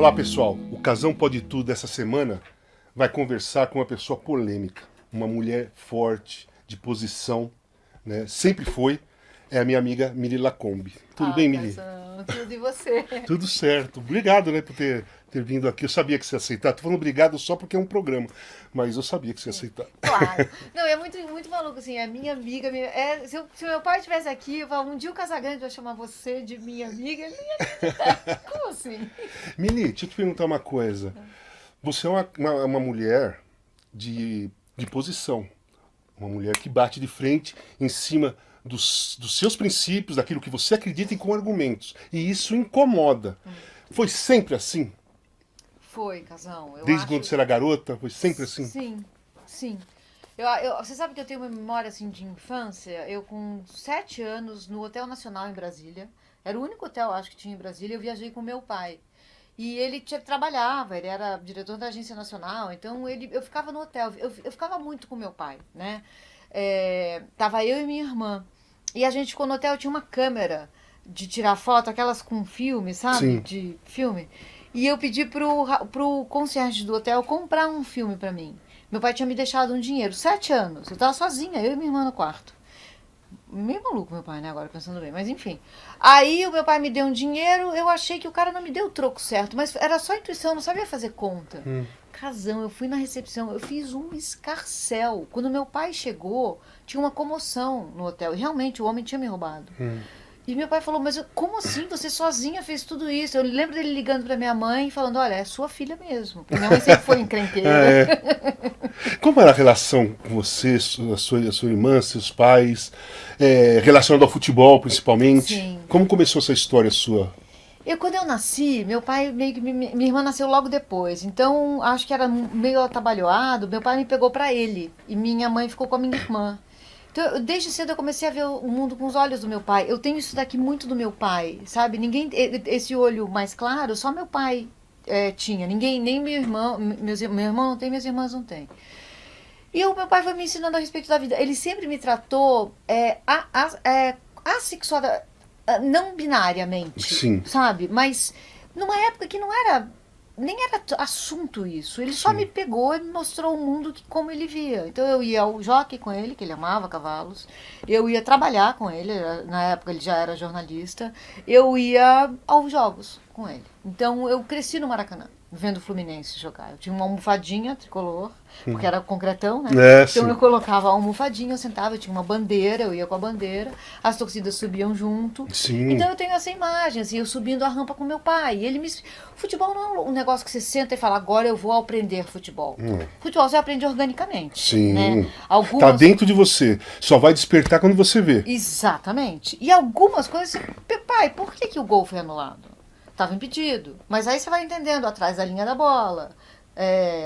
Olá pessoal, o Casão Pode Tudo dessa semana vai conversar com uma pessoa polêmica, uma mulher forte, de posição, né? Sempre foi, é a minha amiga Mili Lacombe. Tudo bem, Mili? Casão, tudo e você? Tudo certo. Obrigado, né, por ter vindo aqui. Eu sabia que você ia aceitar. Tô falando obrigado só porque é um programa, mas eu sabia que você ia aceitar. Claro. Não, é muito maluco, assim, é minha amiga. Se meu pai estivesse aqui, eu falo, um dia o Casagrande vai chamar você de minha amiga. Ele ia acreditar. Como assim? Mili, deixa eu te perguntar uma coisa. Você é uma mulher de posição. Uma mulher que bate de frente em cima dos seus princípios, daquilo que você acredita e com argumentos. E isso incomoda. Foi sempre assim? Foi, Casão. Desde quando você era garota? Foi sempre assim? Sim, sim. Você sabe que eu tenho uma memória assim de infância. Eu com 7 anos no Hotel Nacional em Brasília. Era o único hotel, acho que tinha em Brasília. Eu viajei com meu pai. E ele trabalhava, ele era diretor da Agência Nacional, então eu ficava no hotel, eu ficava muito com meu pai, né? Tava eu e minha irmã. E a gente ficou no hotel, tinha uma câmera de tirar foto, aquelas com filme, sabe? Sim. De filme. E eu pedi pro concierge do hotel comprar um filme pra mim. Meu pai tinha me deixado um dinheiro, 7 anos. Eu tava sozinha, eu e minha irmã no quarto. Meio maluco meu pai, né? Agora pensando bem, mas enfim. Aí o meu pai me deu um dinheiro, eu achei que o cara não me deu o troco certo, mas era só intuição, eu não sabia fazer conta. Casão, eu fui na recepção, eu fiz um escarcéu. Quando meu pai chegou, tinha uma comoção no hotel, e realmente o homem tinha me roubado. E meu pai falou, mas como assim? Você sozinha fez tudo isso? Eu lembro dele ligando pra minha mãe e falando, olha, é sua filha mesmo. Porque minha mãe sempre foi encrenqueira. Como era a relação com você, a sua irmã, seus pais, relacionado ao futebol principalmente? Sim. Como começou essa história sua? Quando eu nasci, meu pai meio que. Minha irmã nasceu logo depois. Então, acho que era meio atabalhoado. Meu pai me pegou pra ele. E minha mãe ficou com a minha irmã. Então, desde cedo eu comecei a ver o mundo com os olhos do meu pai. Eu tenho isso daqui muito do meu pai, sabe? Ninguém. Esse olho mais claro, só meu pai tinha. Ninguém, nem meu irmão. Meu irmão não tem, minhas irmãs não têm. E o meu pai foi me ensinando a respeito da vida. Ele sempre me tratou assexuada, não binariamente, Sim. sabe? Mas numa época que não era, nem era assunto isso. Ele só Sim. me pegou e me mostrou o mundo como ele via. Então eu ia ao jockey com ele, que ele amava cavalos. Eu ia trabalhar com ele, na época ele já era jornalista. Eu ia aos jogos com ele. Então eu cresci no Maracanã, vendo o Fluminense jogar. Eu tinha uma almofadinha tricolor, porque era concretão, né? Então Sim. eu colocava a almofadinha, eu sentava, eu tinha uma bandeira, eu ia com a bandeira, as torcidas subiam junto. Sim. Então eu tenho essa imagem, assim, eu subindo a rampa com meu pai. E ele me. Futebol não é um negócio que você senta e fala, agora eu vou aprender futebol. Futebol você aprende organicamente. Sim. Né? Tá dentro de você. Só vai despertar quando você vê. Exatamente. E algumas coisas, pai, por que o gol foi anulado? Estava impedido. Mas aí você vai entendendo, atrás da linha da bola.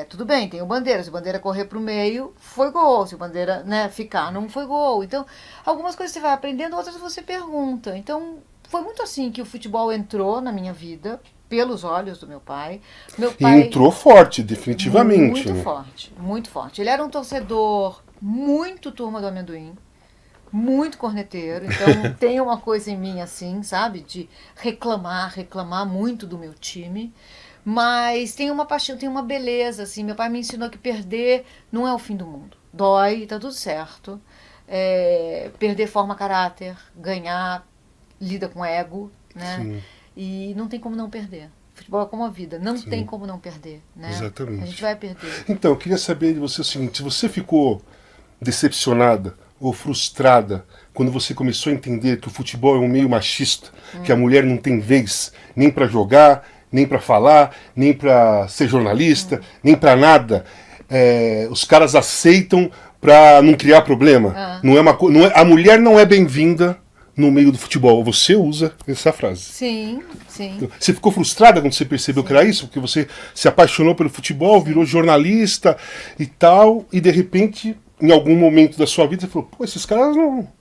Tudo bem, tem o bandeira. Se o bandeira correr pro meio, foi gol. Se o bandeira ficar, não foi gol. Então, algumas coisas você vai aprendendo, outras você pergunta. Então, foi muito assim que o futebol entrou na minha vida, pelos olhos do meu pai. Meu E pai entrou forte, definitivamente. muito né? forte, muito forte. Ele era um torcedor muito turma do amendoim, muito corneteiro, então tem uma coisa em mim assim, sabe, de reclamar muito do meu time, mas tem uma paixão, tem uma beleza assim. Meu pai me ensinou que perder não é o fim do mundo, dói, tá tudo certo. Perder forma caráter, ganhar lida com ego, né? Sim. E não tem como não perder. Futebol é como a vida, não Sim. tem como não perder, né? Exatamente. A gente vai perder. Então, eu queria saber de você o seguinte: se você ficou decepcionada ou frustrada quando você começou a entender que o futebol é um meio machista, que a mulher não tem vez nem para jogar, nem para falar, nem para ser jornalista, nem para nada, os caras aceitam para não criar problema. Não é a mulher não é bem-vinda no meio do futebol. Você usa essa frase. Sim, sim. Você ficou frustrada quando você percebeu que era isso? Porque você se apaixonou pelo futebol, virou jornalista e tal, e de repente, em algum momento da sua vida, você falou, pô, esses caras não...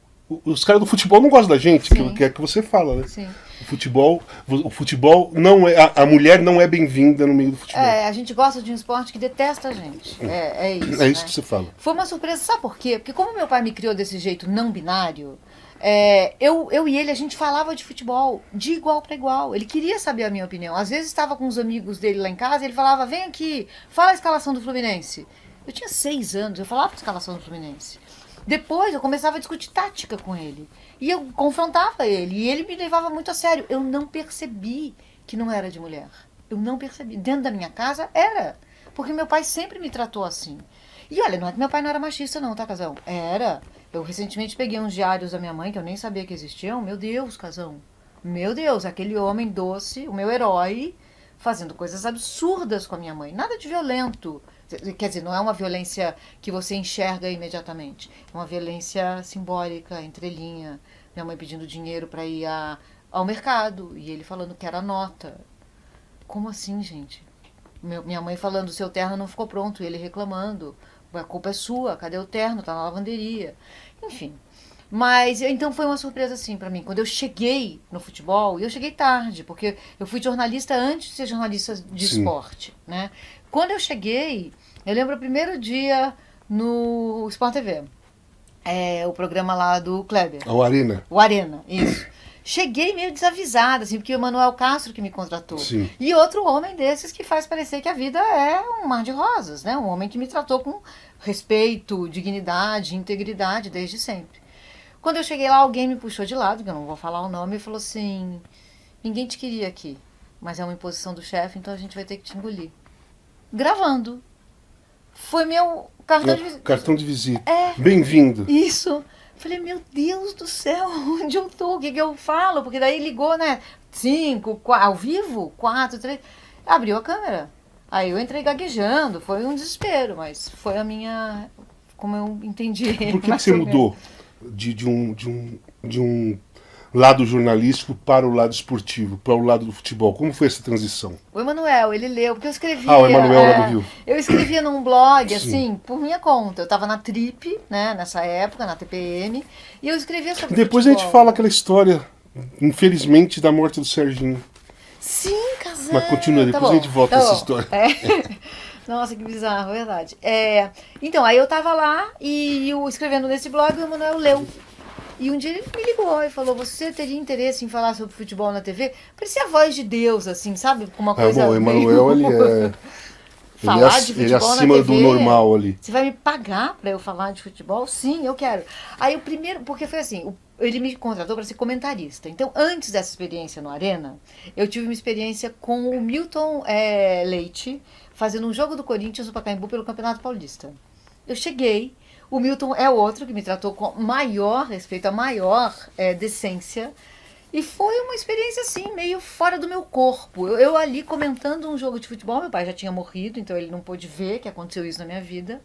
Os caras do futebol não gostam da gente, que é que você fala, né? Sim. O futebol não é... A mulher não é bem-vinda no meio do futebol. A gente gosta de um esporte que detesta a gente. É isso. É isso né? que você fala. Foi uma surpresa, sabe por quê? Porque como meu pai me criou desse jeito não binário, Eu e ele, a gente falava de futebol de igual para igual. Ele queria saber a minha opinião. Às vezes estava com os amigos dele lá em casa e ele falava, vem aqui, fala a escalação do Fluminense. Eu tinha 6 anos, eu falava a escalação do Fluminense. Depois eu começava a discutir tática com ele. E eu confrontava ele. E ele me levava muito a sério. Eu não percebi que não era de mulher. Eu não percebi. Dentro da minha casa, era. Porque meu pai sempre me tratou assim. E olha, não é que meu pai não era machista não, tá, Casão? Era. Eu recentemente peguei uns diários da minha mãe, que eu nem sabia que existiam. Meu Deus, Casão. Meu Deus, aquele homem doce, o meu herói, fazendo coisas absurdas com a minha mãe. Nada de violento. Quer dizer, não é uma violência que você enxerga imediatamente. É uma violência simbólica, entrelinha. Minha mãe pedindo dinheiro para ir ao mercado. E ele falando que era nota. Como assim, gente? Minha mãe falando, seu terno não ficou pronto. E ele reclamando. A culpa é sua, cadê o terno? Tá na lavanderia. Enfim. Mas, então foi uma surpresa assim pra mim. Quando eu cheguei no futebol, e eu cheguei tarde, porque eu fui jornalista antes de ser jornalista de Sim. esporte, né? Quando eu cheguei, eu lembro o primeiro dia no Sport TV. O programa lá do Kleber. A Arena. O Arena, isso. Cheguei meio desavisada, assim, porque o Emanuel Castro que me contratou. Sim. E outro homem desses que faz parecer que a vida é um mar de rosas, né? Um homem que me tratou com respeito, dignidade, integridade desde sempre. Quando eu cheguei lá, alguém me puxou de lado, que eu não vou falar o nome, e falou assim, ninguém te queria aqui, mas é uma imposição do chefe, então a gente vai ter que te engolir. Gravando. Foi meu cartão de visita. Cartão de visita. É. Bem-vindo. Isso. Falei, meu Deus do céu, onde eu tô? O que eu falo? Porque daí ligou, né? 5, ao vivo, 4, 3. Abriu a câmera. Aí eu entrei gaguejando, foi um desespero, mas foi a minha. Como eu entendi. Por que você mudou de um lado jornalístico para o lado esportivo, para o lado do futebol? Como foi essa transição? O Emanuel, ele leu, porque eu escrevia. O Emanuel lá do Rio. Eu escrevia num blog, Sim. assim, por minha conta. Eu tava na Trip, né, nessa época, na TPM, e eu escrevia sobre Depois futebol. a gente fala aquela história, infelizmente, da morte do Serginho. Sim, casal. Mas continua, depois a gente volta a essa história. Nossa, que bizarro, verdade. Então, aí eu tava lá e eu escrevendo nesse blog, o Emanuel leu. E um dia ele me ligou e falou, você teria interesse em falar sobre futebol na TV? Parecia a voz de Deus, assim, sabe? Uma coisa O Emanuel, falar de ele é futebol acima na TV, do normal ali. Você vai me pagar pra eu falar de futebol? Sim, eu quero. Aí o primeiro, porque foi assim, ele me contratou para ser comentarista. Então, antes dessa experiência no Arena, eu tive uma experiência com o Milton Leite, fazendo um jogo do Corinthians no Pacaembu pelo Campeonato Paulista. Eu cheguei, o Milton é outro que me tratou com maior respeito, a maior decência. E foi uma experiência, assim, meio fora do meu corpo. Eu ali comentando um jogo de futebol, meu pai já tinha morrido, então ele não pôde ver que aconteceu isso na minha vida.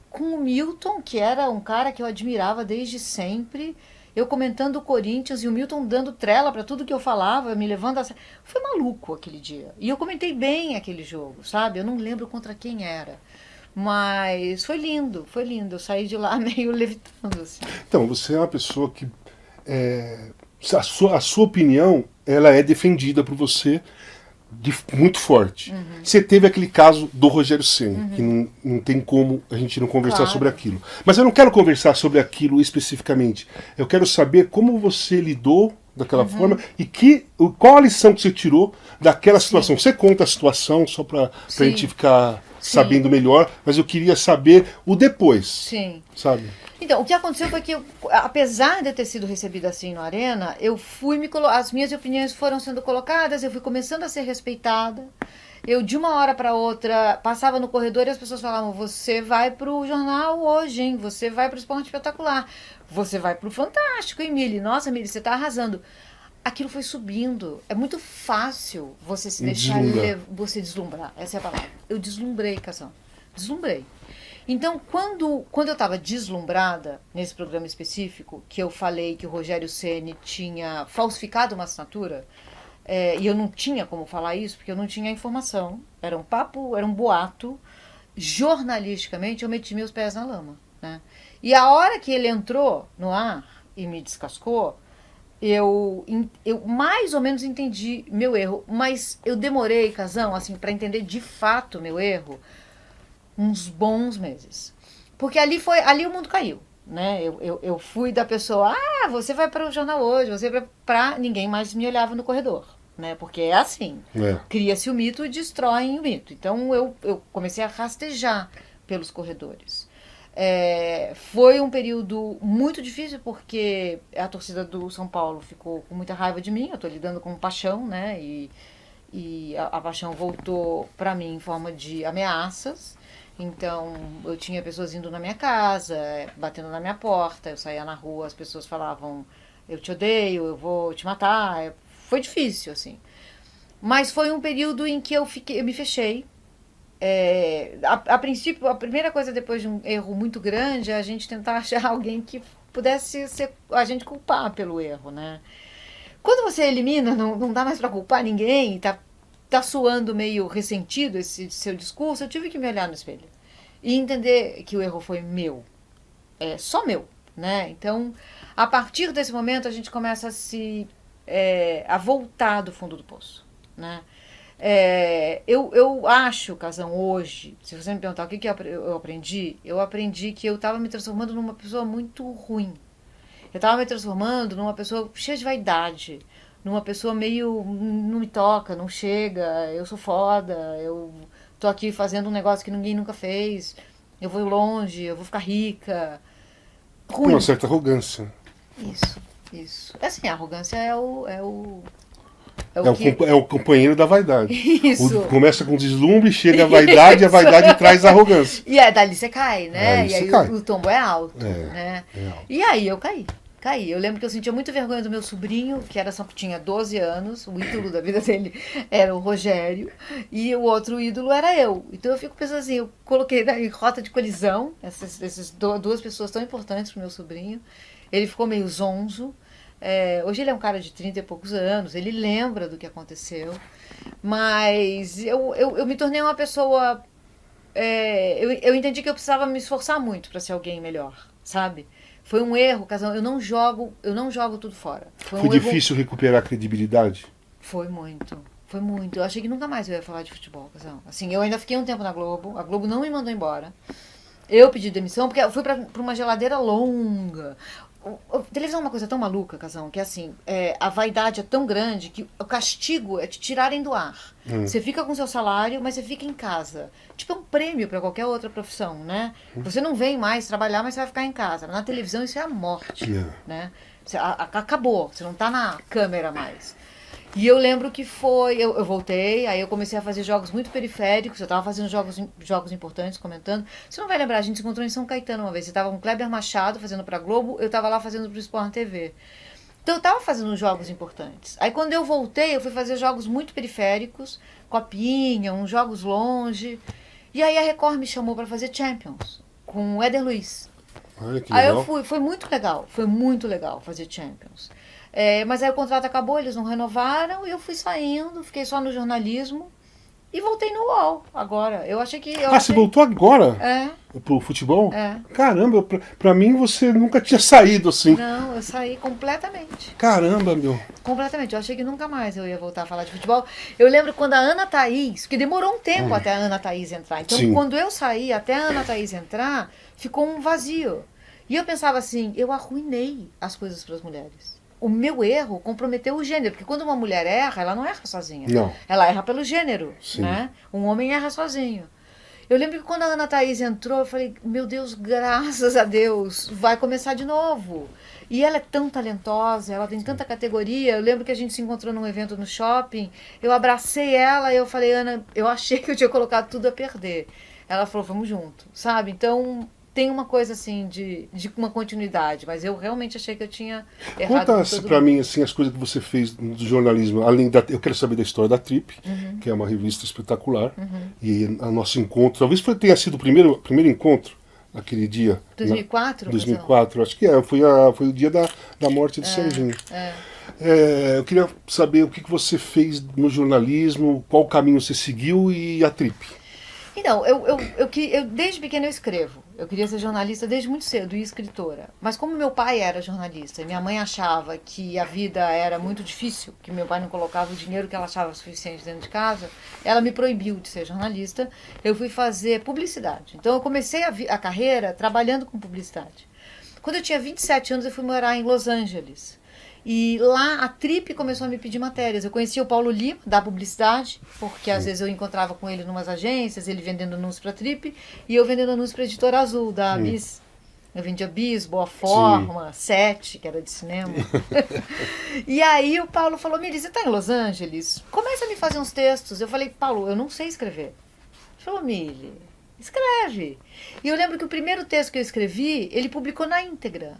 Com o Milton, que era um cara que eu admirava desde sempre. Eu comentando o Corinthians e o Milton dando trela para tudo que eu falava, me levando a... Foi maluco aquele dia. E eu comentei bem aquele jogo, sabe? Eu não lembro contra quem era. Mas foi lindo, foi lindo. Eu saí de lá meio levitando, assim. Então, você é uma pessoa que... a sua opinião, ela é defendida por você muito forte. Você teve aquele caso do Rogério Ceni, que não tem como a gente não conversar sobre aquilo. Mas eu não quero conversar sobre aquilo especificamente. Eu quero saber como você lidou daquela forma e qual a lição que você tirou daquela situação. Você conta a situação só para a gente ficar sabendo melhor, mas eu queria saber o depois. Sim. Sabe? Então, o que aconteceu foi que, apesar de eu ter sido recebida assim no Arena, eu fui as minhas opiniões foram sendo colocadas, eu fui começando a ser respeitada. Eu, de uma hora para outra, passava no corredor e as pessoas falavam, você vai pro jornal hoje, hein? Você vai pro Esporte Espetacular. Você vai pro Fantástico, hein, Mili? Nossa, Mili, você tá arrasando. Aquilo foi subindo. É muito fácil você se deixar você deslumbrar. Essa é a palavra. Eu deslumbrei, Casão. Deslumbrei. Então, quando eu estava deslumbrada nesse programa específico, que eu falei que o Rogério Ceni tinha falsificado uma assinatura, e eu não tinha como falar isso, porque eu não tinha informação, era um papo, era um boato, jornalisticamente eu meti meus pés na lama, né? E a hora que ele entrou no ar e me descascou, eu mais ou menos entendi meu erro, mas eu demorei, Casão, assim, para entender de fato meu erro, uns bons meses. Porque ali o mundo caiu. né? Eu fui da pessoa, você vai para o jornal hoje, você vai para... Ninguém mais me olhava no corredor, né? Porque é assim, É. cria-se o mito e destroem o mito. Então eu comecei a rastejar pelos corredores. Foi um período muito difícil porque a torcida do São Paulo ficou com muita raiva de mim, eu estou lidando com paixão, né? E a paixão voltou para mim em forma de ameaças. Então, eu tinha pessoas indo na minha casa, batendo na minha porta, eu saía na rua, as pessoas falavam, eu te odeio, eu vou te matar. Foi difícil, assim. Mas foi um período em que eu me fechei. A princípio, a primeira coisa depois de um erro muito grande é a gente tentar achar alguém que pudesse ser a gente culpar pelo erro, né? Quando você elimina, não dá mais pra culpar ninguém, tá soando meio ressentido esse seu discurso, eu tive que me olhar no espelho e entender que o erro foi meu, só meu, né? Então, a partir desse momento, a gente começa a voltar do fundo do poço, né? Eu acho, Casão, hoje, se você me perguntar o que eu aprendi que eu estava me transformando numa pessoa muito ruim. Eu estava me transformando numa pessoa cheia de vaidade, numa pessoa meio não me toca, não chega, eu sou foda, eu tô aqui fazendo um negócio que ninguém nunca fez, eu vou longe, eu vou ficar rica. Uma Ruim. certa arrogância. Isso. Assim, a arrogância é o É o companheiro da vaidade. Isso. Começa com deslumbre, chega a vaidade, e a vaidade traz a arrogância. E dali você cai, né? Aí E você aí cai. o tombo é alto, É, né? é alto. E aí eu caí. Eu lembro que eu sentia muita vergonha do meu sobrinho, que tinha 12 anos, o ídolo da vida dele era o Rogério, e o outro ídolo era eu. Então eu fico pensando assim, eu coloquei em rota de colisão essas duas pessoas tão importantes pro meu sobrinho. Ele ficou meio zonzo. Hoje ele é um cara de 30 e poucos anos, ele lembra do que aconteceu, mas eu me tornei uma pessoa. Eu entendi que eu precisava me esforçar muito para ser alguém melhor, sabe? Foi um erro, Casão. Eu não jogo tudo fora. Foi difícil recuperar a credibilidade? Foi muito. Foi muito. Eu achei que nunca mais eu ia falar de futebol, Casão. Assim, eu ainda fiquei um tempo na Globo. A Globo não me mandou embora. Eu pedi demissão porque eu fui pra uma geladeira longa. Televisão é uma coisa tão maluca, Casão, que assim, a vaidade é tão grande que o castigo é te tirarem do ar. Você fica com seu salário, mas você fica em casa. Tipo, é um prêmio para qualquer outra profissão, né? Você não vem mais trabalhar, mas você vai ficar em casa. Na televisão isso é a morte, né? Acabou, você não tá na câmera mais. E eu lembro que eu voltei, aí eu comecei a fazer jogos muito periféricos, eu tava fazendo jogos importantes, comentando. Você não vai lembrar, a gente se encontrou em São Caetano uma vez, você tava com o Kleber Machado fazendo pra Globo, eu tava lá fazendo pro Sport TV. Então eu tava fazendo jogos importantes. Aí quando eu voltei, eu fui fazer jogos muito periféricos, copinha, uns jogos longe. E aí a Record me chamou pra fazer Champions, com o Éder Luiz. Olha que Aí legal. eu fui, foi muito legal fazer Champions. Mas aí o contrato acabou, eles não renovaram, e eu fui saindo, fiquei só no jornalismo e voltei no UOL agora. Eu achei que. Você voltou agora? Pro futebol? Caramba, pra mim você nunca tinha saído assim. Não, eu saí completamente. Caramba, meu. Completamente. Eu achei que nunca mais eu ia voltar a falar de futebol. Eu lembro quando a Ana Thaís, que demorou um tempo até a Ana Thaís entrar. Então, Sim. quando eu saí, até a Ana Thaís entrar, ficou um vazio. E eu pensava assim, eu arruinei as coisas para as mulheres. O meu erro comprometeu o gênero, porque quando uma mulher erra, ela não erra sozinha. Não. Ela erra pelo gênero, Sim. né? Um homem erra sozinho. Eu lembro que quando a Ana Thaís entrou, eu falei, meu Deus, graças a Deus, vai começar de novo. E ela é tão talentosa, ela tem tanta categoria. Eu lembro que a gente se encontrou num evento no shopping, eu abracei ela e eu falei, Ana, eu achei que eu tinha colocado tudo a perder. Ela falou, vamos junto, sabe? Então, tem uma coisa assim de uma continuidade, mas eu realmente achei que eu tinha errado. Conta pra mim assim, as coisas que você fez no jornalismo. Eu quero saber da história da Trip, que é uma revista espetacular. E o nosso encontro, talvez tenha sido o primeiro encontro naquele dia. 2004? 2004, acho que foi o dia da morte de Serginho. Eu queria saber o que você fez no jornalismo, qual caminho você seguiu e a Trip. Então, eu desde pequena eu escrevo. Eu queria ser jornalista desde muito cedo e escritora. Mas como meu pai era jornalista e minha mãe achava que a vida era muito difícil, que meu pai não colocava o dinheiro que ela achava suficiente dentro de casa, ela me proibiu de ser jornalista. Eu fui fazer publicidade. Então eu comecei a carreira trabalhando com publicidade. Quando eu tinha 27 anos, eu fui morar em Los Angeles. E lá a Trip começou a me pedir matérias. Eu conheci o Paulo Lima, da publicidade, porque às vezes eu encontrava com ele em umas agências, ele vendendo anúncios para Trip, e eu vendendo anúncios para a Editora Azul, da Bis. Eu vendia Bis, Boa Forma, Sete, que era de cinema. E aí o Paulo falou, Mili, você está em Los Angeles? Começa a me fazer uns textos. Eu falei, Paulo, eu não sei escrever. Ele falou, Mili, escreve. E eu lembro que o primeiro texto que eu escrevi, ele publicou na íntegra.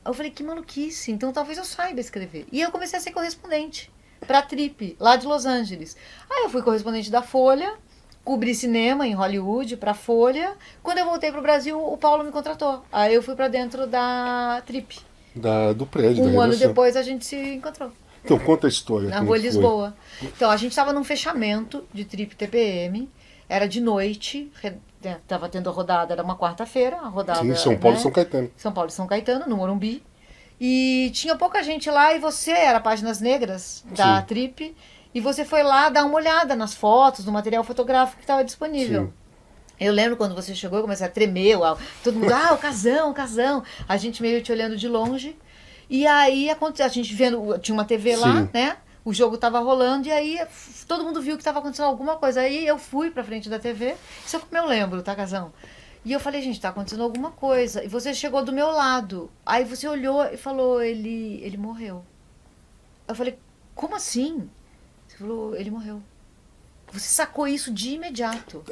Eu falei, que maluquice, então talvez eu saiba escrever. E eu comecei a ser correspondente para a Trip, lá de Los Angeles. Aí eu fui correspondente da Folha, cobri cinema em Hollywood para a Folha. Quando eu voltei para o Brasil, o Paulo me contratou. Aí eu fui para dentro da Trip. Do prédio, Um da ano redação. depois a gente se encontrou. Então, conta a história. Na como Rua foi. Lisboa. Então, a gente estava num fechamento de Trip TPM. Era de noite, estava tendo a rodada, era uma quarta-feira, a rodada... Sim, São Paulo e né? São Caetano. São Paulo e São Caetano, no Morumbi. E tinha pouca gente lá e você era Páginas Negras da Sim. Trip. E você foi lá dar uma olhada nas fotos, no material fotográfico que estava disponível. Sim. Eu lembro quando você chegou, eu comecei a tremer, todo mundo, o Casão, o Casão. A gente meio te olhando de longe. E aí a gente vendo, tinha uma TV lá, Sim. né? O jogo estava rolando e aí todo mundo viu que estava acontecendo alguma coisa. Aí eu fui pra frente da TV, isso é como eu lembro, tá, Casão? E eu falei, gente, tá acontecendo alguma coisa. E você chegou do meu lado. Aí você olhou e falou, ele morreu. Eu falei, como assim? Você falou, ele morreu. Você sacou isso de imediato.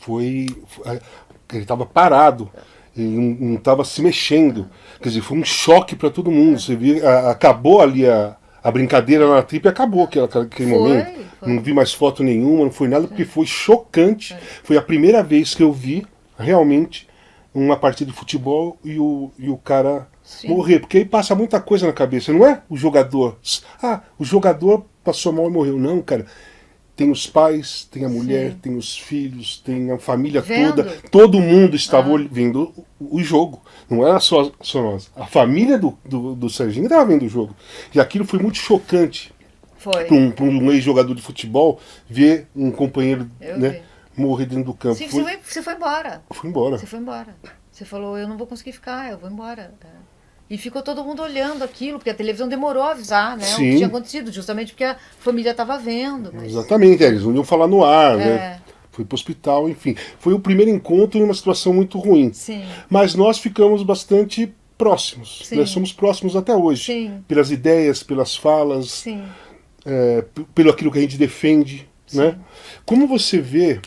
Ele estava parado, ele não estava se mexendo. Quer dizer, foi um choque para todo mundo. Você via, acabou ali a brincadeira na Trip, acabou aquele momento. Foi. Não vi mais foto nenhuma, não foi nada, porque foi chocante. Foi a primeira vez que eu vi realmente uma partida de futebol e o cara Sim. morrer. Porque aí passa muita coisa na cabeça, não é o jogador. O jogador passou mal e morreu. Não, cara. Tem os pais, tem a mulher, Sim. tem os filhos, tem a família Vendo? toda. Todo mundo estava vendo o jogo. Não era só nós. A família do Serginho estava vendo o jogo. E aquilo foi muito chocante Foi. para um ex-jogador de futebol ver um companheiro, Eu né, morrer dentro do campo. Sim, você foi embora. Foi embora. Você foi embora. Você falou, eu não vou conseguir ficar, eu vou embora. E ficou todo mundo olhando aquilo, porque a televisão demorou a avisar, né? O que Sim. tinha acontecido, justamente porque a família estava vendo. Mas... Exatamente, eles não iam falar no ar, É. né? Foi pro hospital, enfim. Foi o primeiro encontro em uma situação muito ruim. Sim. Mas nós ficamos bastante próximos. Sim. Nós somos próximos até hoje. Sim. Pelas ideias, pelas falas, Sim. pelo aquilo que a gente defende. Sim. Né? Como você vê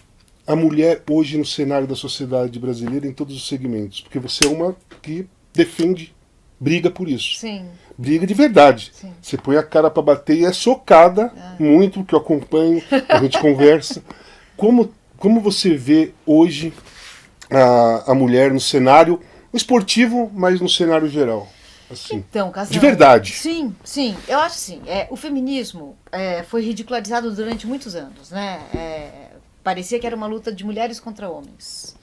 a mulher hoje no cenário da sociedade brasileira em todos os segmentos? Porque você é uma que defende, briga por isso. Sim. Briga de verdade. Sim. Você põe a cara para bater e é socada muito, que eu acompanho, a gente conversa. Como você vê hoje a mulher no cenário esportivo, mas no cenário geral? Assim, Então, Casão, de verdade. Sim, sim. Eu acho assim, o feminismo foi ridicularizado durante muitos anos, né? Parecia que era uma luta de mulheres contra homens.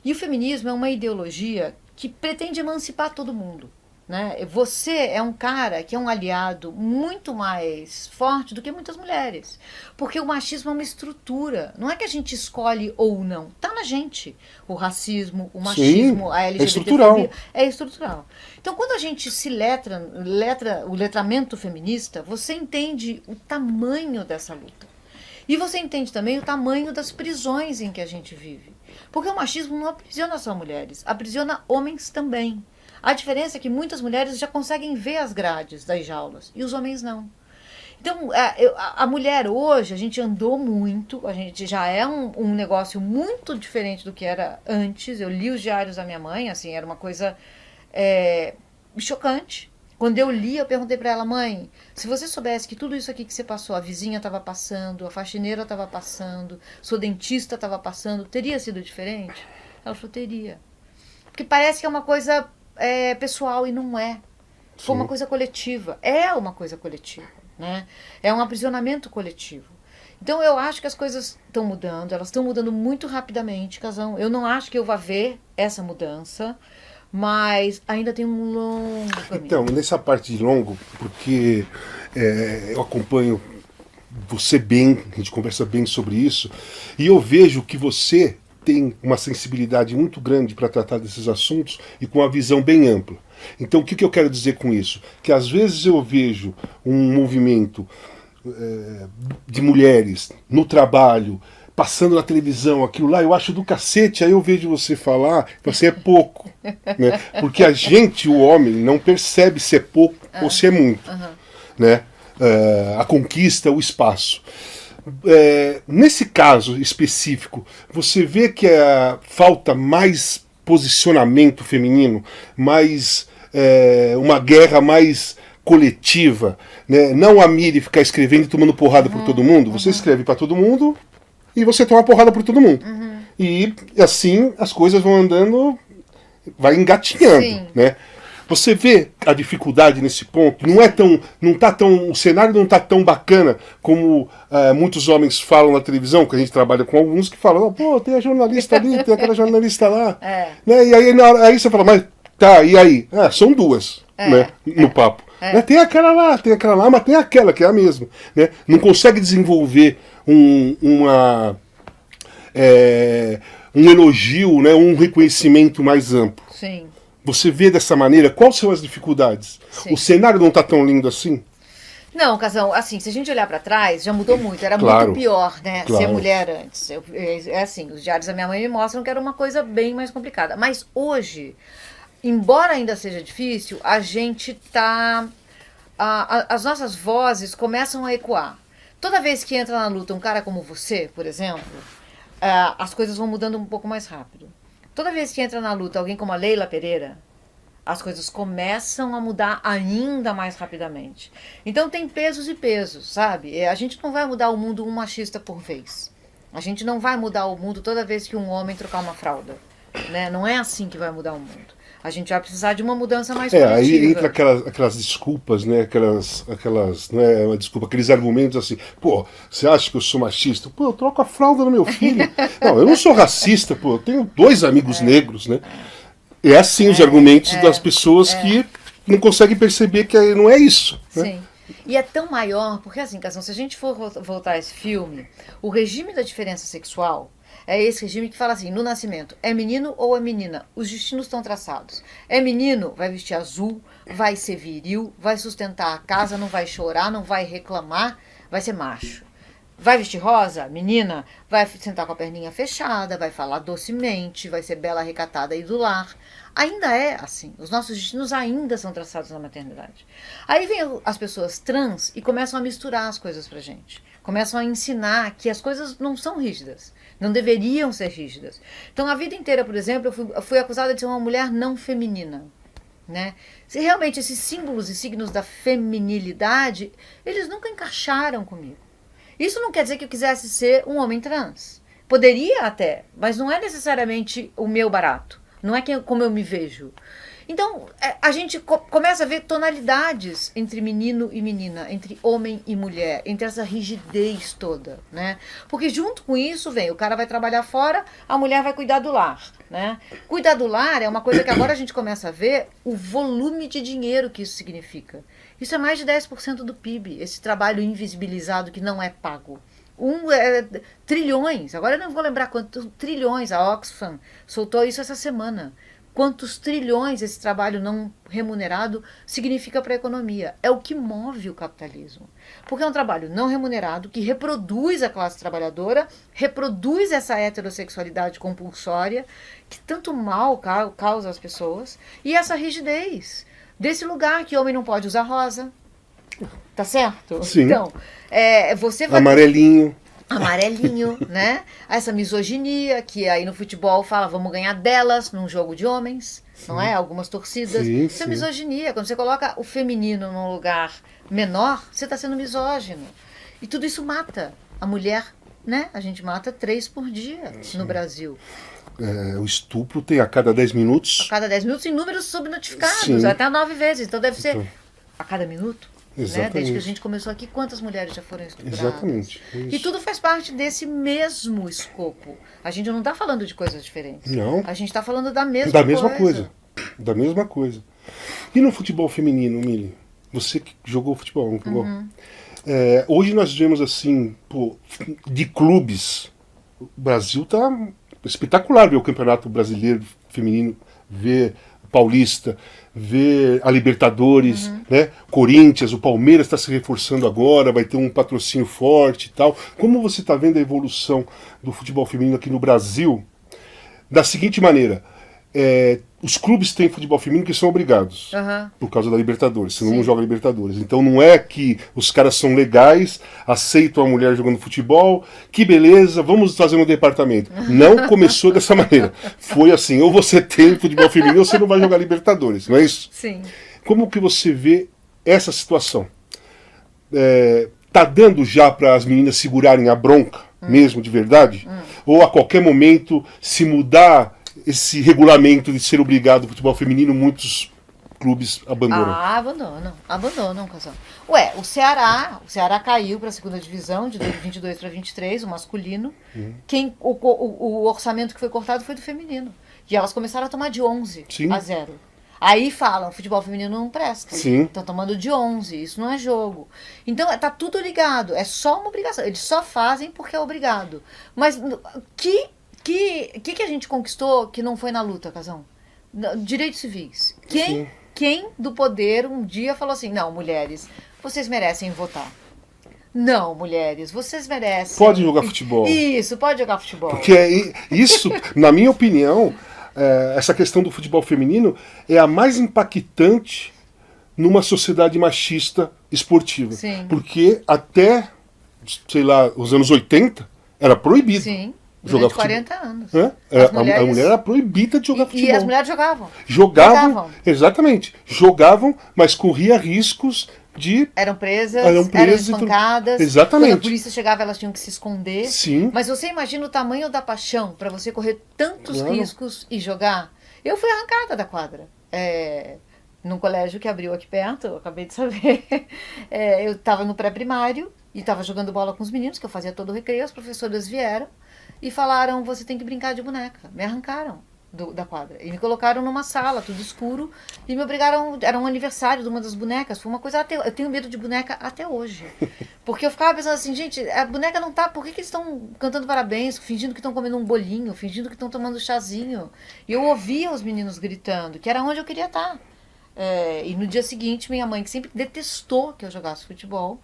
E o feminismo é uma ideologia que pretende emancipar todo mundo. Né? Você é um cara que é um aliado muito mais forte do que muitas mulheres. Porque o machismo é uma estrutura. Não é que a gente escolhe ou não. Está na gente. O racismo, o machismo, a LGBT. É estrutural. É estrutural. Então, quando a gente se letra o letramento feminista, você entende o tamanho dessa luta. E você entende também o tamanho das prisões em que a gente vive. Porque o machismo não aprisiona só mulheres, aprisiona homens também. A diferença é que muitas mulheres já conseguem ver as grades das jaulas e os homens não. Então, a mulher hoje, a gente andou muito, a gente já é um negócio muito diferente do que era antes. Eu li os diários da minha mãe, assim, era uma coisa chocante. Quando eu li, eu perguntei para ela, mãe, se você soubesse que tudo isso aqui que você passou, a vizinha estava passando, a faxineira estava passando, sua dentista estava passando, teria sido diferente? Ela falou, teria. Porque parece que é uma coisa pessoal e não é. Foi uma coisa coletiva. É uma coisa coletiva, né? É um aprisionamento coletivo. Então eu acho que as coisas estão mudando, elas estão mudando muito rapidamente, Casão. Eu não acho que eu vá ver essa mudança, mas ainda tem um longo caminho. Então, nessa parte de longo, porque eu acompanho você bem, a gente conversa bem sobre isso, e eu vejo que você tem uma sensibilidade muito grande para tratar desses assuntos e com uma visão bem ampla. Então, o que eu quero dizer com isso? Que às vezes eu vejo um movimento de mulheres no trabalho, passando na televisão, aquilo lá, eu acho do cacete, aí eu vejo você falar, assim, é pouco. Né? Porque a gente, o homem, não percebe se é pouco ou se é muito. Né? A conquista, o espaço. Nesse caso específico, você vê que falta mais posicionamento feminino, mais uma guerra mais coletiva, né? Não a Miri ficar escrevendo e tomando porrada por todo mundo. Você escreve para todo mundo e você toma porrada por todo mundo. E assim as coisas vão andando, vai engatinhando, né? Você vê a dificuldade nesse ponto, o cenário não está tão bacana como muitos homens falam na televisão, que a gente trabalha com alguns que falam, pô, tem a jornalista ali, tem aquela jornalista lá. Né? E aí você fala, mas tá, e aí? São duas, né, no papo. Né? Tem aquela lá, mas tem aquela que é a mesma. Né? Não consegue desenvolver um elogio, né, um reconhecimento mais amplo. Sim. Você vê dessa maneira, quais são as dificuldades? Sim. O cenário não está tão lindo assim? Não, Casão, assim, se a gente olhar para trás, já mudou muito. Era muito pior, né, ser mulher antes. Assim, os diários da minha mãe me mostram que era uma coisa bem mais complicada. Mas hoje, embora ainda seja difícil, a gente tá... as nossas vozes começam a ecoar. Toda vez que entra na luta um cara como você, por exemplo, as coisas vão mudando um pouco mais rápido. Toda vez que entra na luta alguém como a Leila Pereira, as coisas começam a mudar ainda mais rapidamente. Então tem pesos e pesos, sabe? A gente não vai mudar o mundo um machista por vez. A gente não vai mudar o mundo toda vez que um homem trocar uma fralda. Né? Não é assim que vai mudar o mundo. A gente vai precisar de uma mudança mais coletiva. Aí entra aquelas desculpas, né? Aqueles argumentos assim, pô, você acha que eu sou machista? Pô, eu troco a fralda no meu filho. Não, eu não sou racista, pô, eu tenho 2 amigos negros, né? É assim os argumentos das pessoas que não conseguem perceber que não é isso. Né? Sim. E é tão maior, porque assim, Cação, se a gente for voltar a esse filme, o regime da diferença sexual é esse regime que fala assim, no nascimento, é menino ou é menina? Os destinos estão traçados. É menino, vai vestir azul, vai ser viril, vai sustentar a casa, não vai chorar, não vai reclamar, vai ser macho. Vai vestir rosa? Menina, vai sentar com a perninha fechada, vai falar docemente, vai ser bela, recatada e do lar. Ainda é assim. Os nossos destinos ainda são traçados na maternidade. Aí vem as pessoas trans e começam a misturar as coisas pra gente. Começam a ensinar que as coisas não são rígidas. Não deveriam ser rígidas. Então, a vida inteira, por exemplo, eu fui acusada de ser uma mulher não feminina. Né? Se realmente esses símbolos e signos da feminilidade, eles nunca encaixaram comigo. Isso não quer dizer que eu quisesse ser um homem trans. Poderia até, mas não é necessariamente o meu barato. Não é como eu me vejo. Então, a gente começa a ver tonalidades entre menino e menina, entre homem e mulher, entre essa rigidez toda, né? Porque junto com isso vem, o cara vai trabalhar fora, a mulher vai cuidar do lar, né? Cuidar do lar é uma coisa que agora a gente começa a ver o volume de dinheiro que isso significa. Isso é mais de 10% do PIB, esse trabalho invisibilizado que não é pago. Trilhões, agora eu não vou lembrar quantos trilhões, a Oxfam soltou isso essa semana. Quantos trilhões esse trabalho não remunerado significa para a economia. É o que move o capitalismo. Porque é um trabalho não remunerado que reproduz a classe trabalhadora, reproduz essa heterossexualidade compulsória, que tanto mal causa às pessoas, e essa rigidez desse lugar que homem não pode usar rosa. Tá certo? Sim. Então, você vai... Amarelinho, né? Essa misoginia que aí no futebol fala vamos ganhar delas num jogo de homens, sim, não é? Algumas torcidas. Sim, isso é misoginia. Quando você coloca o feminino num lugar menor, você está sendo misógino. E tudo isso mata a mulher, né? A gente mata 3 por dia, sim, no Brasil. O estupro tem a cada 10 minutos. A cada 10 minutos em números subnotificados, até 9 vezes. Então deve ser a cada minuto. Né? Desde que a gente começou aqui, quantas mulheres já foram estupradas? Exatamente. E tudo faz parte desse mesmo escopo. A gente não está falando de coisas diferentes. Não. A gente está falando da mesma coisa. Da mesma coisa. E no futebol feminino, Mili? Você que jogou futebol, não jogou? Hoje nós vemos assim, de clubes, o Brasil está espetacular ver o Campeonato Brasileiro Feminino, ver o Paulista, ver a Libertadores, né? Corinthians, o Palmeiras está se reforçando agora, vai ter um patrocínio forte e tal. Como você está vendo a evolução do futebol feminino aqui no Brasil? Da seguinte maneira, os clubes têm futebol feminino que são obrigados, por causa da Libertadores, senão não joga Libertadores. Então não é que os caras são legais, aceitam a mulher jogando futebol, que beleza, vamos fazer um departamento. Não começou dessa maneira. Foi assim, ou você tem futebol feminino ou você não vai jogar Libertadores, não é isso? Sim. Como que você vê essa situação? Tá dando já para as meninas segurarem a bronca, mesmo de verdade? Ou a qualquer momento, se mudar esse regulamento de ser obrigado ao futebol feminino, muitos clubes abandonam? Abandonam, Casal. Ué, o Ceará caiu para a segunda divisão, de 22 para 23, o masculino. O orçamento que foi cortado foi do feminino. E elas começaram a tomar de 11 a 0. Aí falam, futebol feminino não presta. Estão tomando de 11, isso não é jogo. Então, tá tudo ligado, é só uma obrigação. Eles só fazem porque é obrigado. Mas que a gente conquistou que não foi na luta, Casão? Direitos civis. Quem do poder um dia falou assim, não, mulheres, vocês merecem votar. Não, mulheres, vocês merecem... Pode jogar futebol. Isso, pode jogar futebol. Porque isso, na minha opinião, essa questão do futebol feminino é a mais impactante numa sociedade machista esportiva. Sim. Porque até, sei lá, os anos 80, era proibido. Sim. Jogar Durante 40 anos. A mulher era proibida de jogar futebol. E as mulheres jogavam. Jogavam, exatamente. Jogavam, mas corria riscos de... Eram presas, eram espancadas. Exatamente. Quando a polícia chegava, elas tinham que se esconder. Sim. Mas você imagina o tamanho da paixão para você correr tantos riscos e jogar? Eu fui arrancada da quadra. Num colégio que abriu aqui perto, eu acabei de saber. Eu estava no pré-primário e estava jogando bola com os meninos, que eu fazia todo o recreio. As professoras vieram e falaram, você tem que brincar de boneca. Me arrancaram da quadra. E me colocaram numa sala, tudo escuro, e me obrigaram, era um aniversário de uma das bonecas. Foi uma coisa eu tenho medo de boneca até hoje. Porque eu ficava pensando assim, gente, a boneca não tá, por que eles estão cantando parabéns, fingindo que estão comendo um bolinho, fingindo que estão tomando chazinho? E eu ouvia os meninos gritando, que era onde eu queria estar. E no dia seguinte, minha mãe, que sempre detestou que eu jogasse futebol,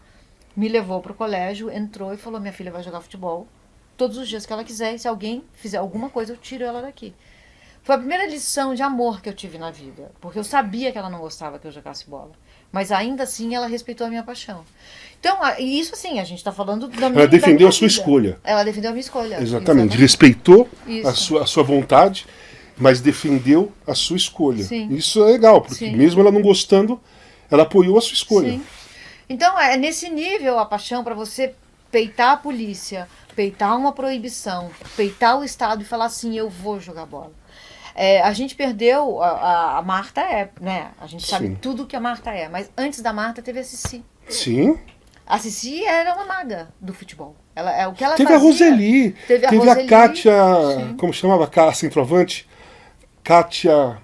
me levou para o colégio, entrou e falou, minha filha vai jogar futebol todos os dias que ela quiser, e se alguém fizer alguma coisa, eu tiro ela daqui. Foi a primeira lição de amor que eu tive na vida, porque eu sabia que ela não gostava que eu jogasse bola, mas ainda assim ela respeitou a minha paixão. Então, isso assim, a gente está falando da minha... Ela defendeu a sua escolha. Ela defendeu a minha escolha. Exatamente, respeitou a sua vontade, mas defendeu a sua escolha. Sim. Isso é legal, porque mesmo ela não gostando, ela apoiou a sua escolha. Sim. Então, é nesse nível a paixão para você peitar a polícia, peitar uma proibição, peitar o Estado e falar assim, eu vou jogar bola. A gente perdeu, a Marta né? A gente sabe tudo que a Marta é, mas antes da Marta teve a Cici. Sim. A Cici era uma maga do futebol. O que ela teve fazia, a Roseli. Teve Roseli, a Kátia, como chamava? A centroavante? Kátia...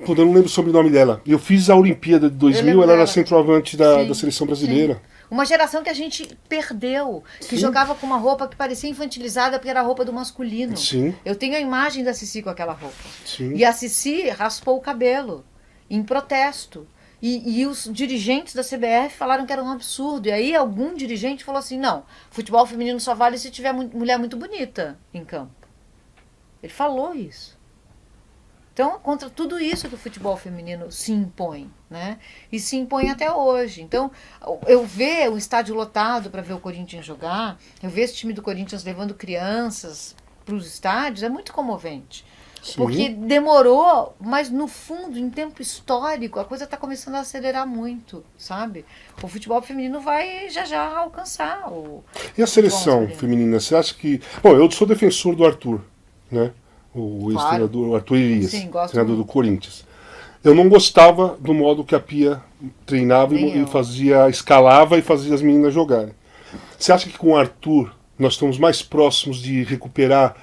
Pô, eu não lembro o sobrenome dela. Eu fiz a Olimpíada de 2000, ela era centroavante da seleção brasileira. Sim. Uma geração que a gente perdeu, que jogava com uma roupa que parecia infantilizada porque era a roupa do masculino. Sim. Eu tenho a imagem da Cici com aquela roupa. Sim. E a Cici raspou o cabelo em protesto. E os dirigentes da CBF falaram que era um absurdo. E aí algum dirigente falou assim, não, futebol feminino só vale se tiver mulher muito bonita em campo. Ele falou isso. Então, contra tudo isso que o futebol feminino se impõe, né? E se impõe até hoje. Então, eu ver o estádio lotado para ver o Corinthians jogar, eu ver esse time do Corinthians levando crianças para os estádios, é muito comovente. Sim. Porque demorou, mas no fundo, em tempo histórico, a coisa está começando a acelerar muito, sabe? O futebol feminino vai já alcançar o... E a seleção feminina, você acha que... Bom, eu sou defensor do Arthur, né? O ex-treinador Arthur Elias, treinador do Corinthians. Eu não gostava do modo que a Pia treinava e escalava e fazia as meninas jogarem. Você acha que com o Arthur nós estamos mais próximos de recuperar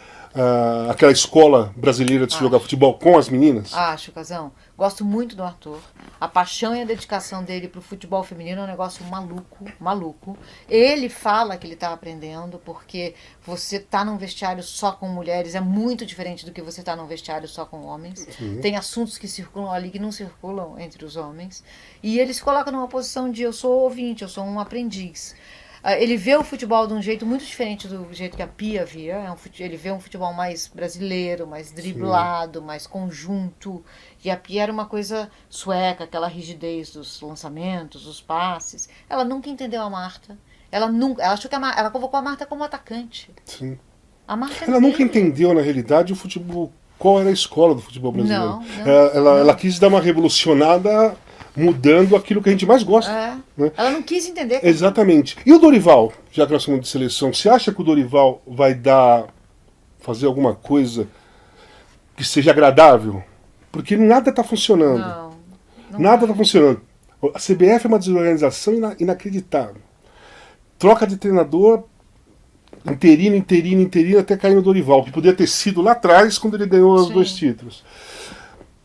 aquela escola brasileira de se jogar futebol com as meninas? Acho, Casão. Gosto muito do Arthur. A paixão e a dedicação dele pro futebol feminino é um negócio maluco, maluco. Ele fala que ele tá aprendendo, porque você tá num vestiário só com mulheres é muito diferente do que você tá num vestiário só com homens. Tem assuntos que circulam ali que não circulam entre os homens. E ele se coloca numa posição de eu sou ouvinte, eu sou um aprendiz. Ele vê o futebol de um jeito muito diferente do jeito que a Pia via. Ele vê um futebol mais brasileiro, mais driblado, mais conjunto. E a Pia era uma coisa sueca, aquela rigidez dos lançamentos, dos passes. Ela nunca entendeu a Marta. Ela achou que ela convocou a Marta como atacante. Sim. A Marta Ela nunca entendeu, na realidade, o futebol, qual era a escola do futebol brasileiro. Não. Ela quis dar uma revolucionada mudando aquilo que a gente mais gosta. Né? Ela não quis entender. Exatamente. E o Dorival, já que nós falamos de seleção, você acha que o Dorival vai fazer alguma coisa que seja agradável? Porque nada está funcionando. Nada está funcionando. A CBF é uma desorganização inacreditável. Troca de treinador, interino, até cair no Dorival, que poderia ter sido lá atrás, quando ele ganhou os 2 títulos.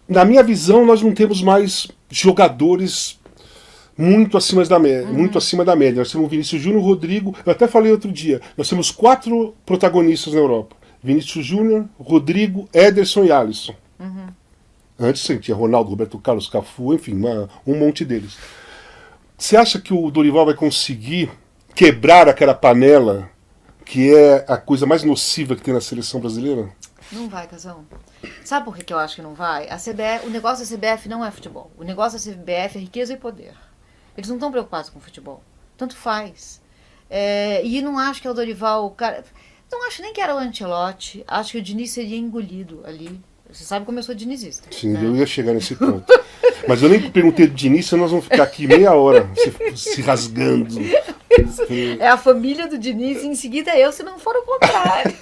Na minha visão, nós não temos mais jogadores muito acima da média. Muito acima da média. Nós temos o Vinícius Júnior, o Rodrigo. Eu até falei outro dia. Nós temos 4 protagonistas na Europa: Vinícius Júnior, Rodrigo, Ederson e Alisson. Antes tinha Ronaldo, Roberto Carlos, Cafu, enfim, um monte deles. Você acha que o Dorival vai conseguir quebrar aquela panela que é a coisa mais nociva que tem na seleção brasileira? Não vai, Casão. Sabe por que eu acho que não vai? O negócio da CBF não é futebol. O negócio da CBF é riqueza e poder. Eles não estão preocupados com futebol. Tanto faz. E não acho que é o Dorival... Não acho nem que era o Ancelotti. Acho que o Diniz seria engolido ali. Você sabe como eu sou dinizista. Sim, né? Eu ia chegar nesse ponto. Mas eu nem perguntei do Diniz, senão nós vamos ficar aqui meia hora se rasgando. É a família do Diniz e em seguida eu, se não for o contrário.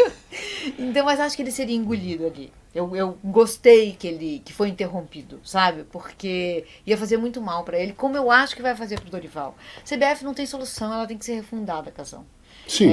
Então, mas acho que ele seria engolido ali. Eu gostei que foi interrompido, sabe? Porque ia fazer muito mal pra ele, como eu acho que vai fazer pro Dorival. CBF não tem solução, ela tem que ser refundada, Casão. Sim,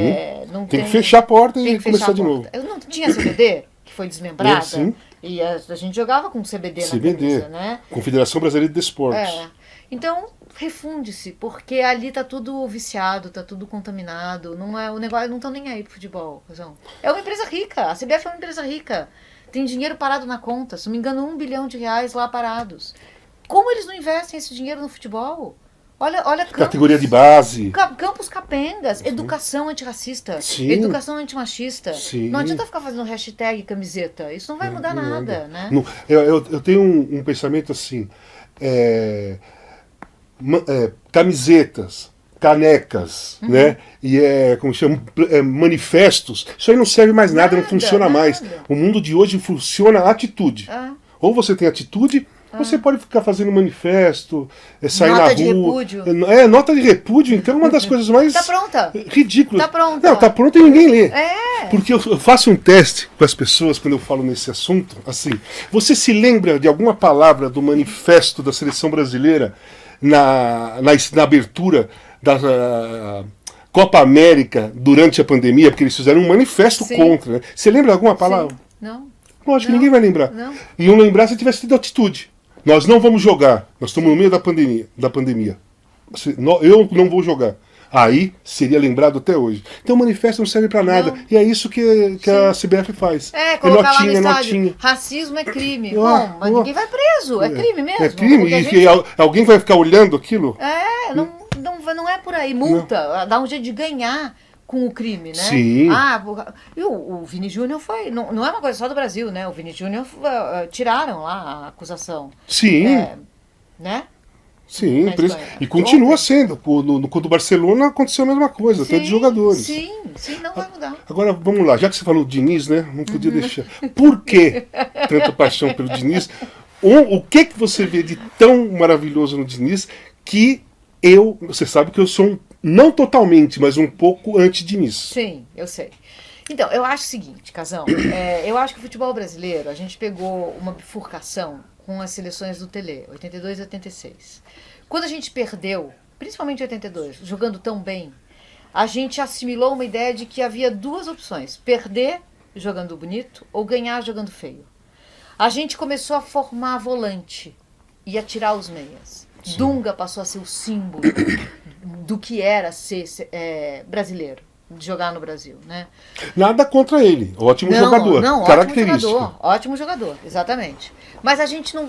tem que fechar a porta e começar de novo. Eu não tinha CBD, que foi desmembrada, sim. E a gente jogava com CBD na camisa, né? Confederação Brasileira de Esportes. Então, refunde-se, porque ali tá tudo viciado, tá tudo contaminado. O negócio não estão nem aí pro futebol, Casão. É uma empresa rica, a CBF é uma empresa rica. Tem dinheiro parado na conta, se não me engano, R$1 bilhão lá parados. Como eles não investem esse dinheiro no futebol? Olha campos, categoria de base. Campos capengas, educação antirracista, Sim. educação antimachista. Sim. Não adianta ficar fazendo hashtag camiseta, isso não vai mudar nada, né? Não, eu tenho um pensamento assim, camisetas, canecas, né? E como chama, manifestos, isso aí não serve mais nada, não funciona mais. O mundo de hoje funciona a atitude. Ou você tem atitude, você pode ficar fazendo manifesto, sair nota na rua. De repúdio. Nota de repúdio, então é uma das coisas mais tá pronta. ridículas. Tá pronta. Não, tá pronta e ninguém lê. Porque eu faço um teste com as pessoas quando eu falo nesse assunto, assim, você se lembra de alguma palavra do manifesto da seleção brasileira na abertura da Copa América durante a pandemia, porque eles fizeram um manifesto contra, né? Você lembra de alguma palavra? Sim. Não. Lógico, ninguém vai lembrar. Não. Iam lembrar se tivesse tido atitude. Nós não vamos jogar. Nós estamos no meio da pandemia. Eu não vou jogar. Aí seria lembrado até hoje. Então o manifesto não serve para nada. E é isso que a CBF faz. Colocar lá no estádio. Racismo é crime. Bom, mas ninguém vai preso. É crime mesmo. É crime. E alguém vai ficar olhando aquilo? Não é por aí. Multa. Dá um jeito de ganhar com o crime, né? Sim. E o Vini Júnior foi... Não é uma coisa só do Brasil, né? O Vini Júnior tiraram lá a acusação. Sim. Né? Sim, e continua sendo. Quando o Barcelona aconteceu a mesma coisa, tanto de jogadores. Sim, não vai mudar. Agora, vamos lá, já que você falou do Diniz, né? Não podia deixar. Por que tanta paixão pelo Diniz? O que você vê de tão maravilhoso no Diniz que você sabe que eu sou não totalmente, mas um pouco anti-Diniz. Sim, eu sei. Então, eu acho o seguinte, Casão, eu acho que o futebol brasileiro, a gente pegou uma bifurcação com as seleções do Tele, 82 e 86. Quando a gente perdeu, principalmente em 82, jogando tão bem, a gente assimilou uma ideia de que havia 2 opções, perder jogando bonito ou ganhar jogando feio. A gente começou a formar volante e a tirar os meias. Sim. Dunga passou a ser o símbolo do que era ser brasileiro, de jogar no Brasil, né? Nada contra ele, ótimo jogador. Não, ótimo jogador, exatamente. Mas a gente não,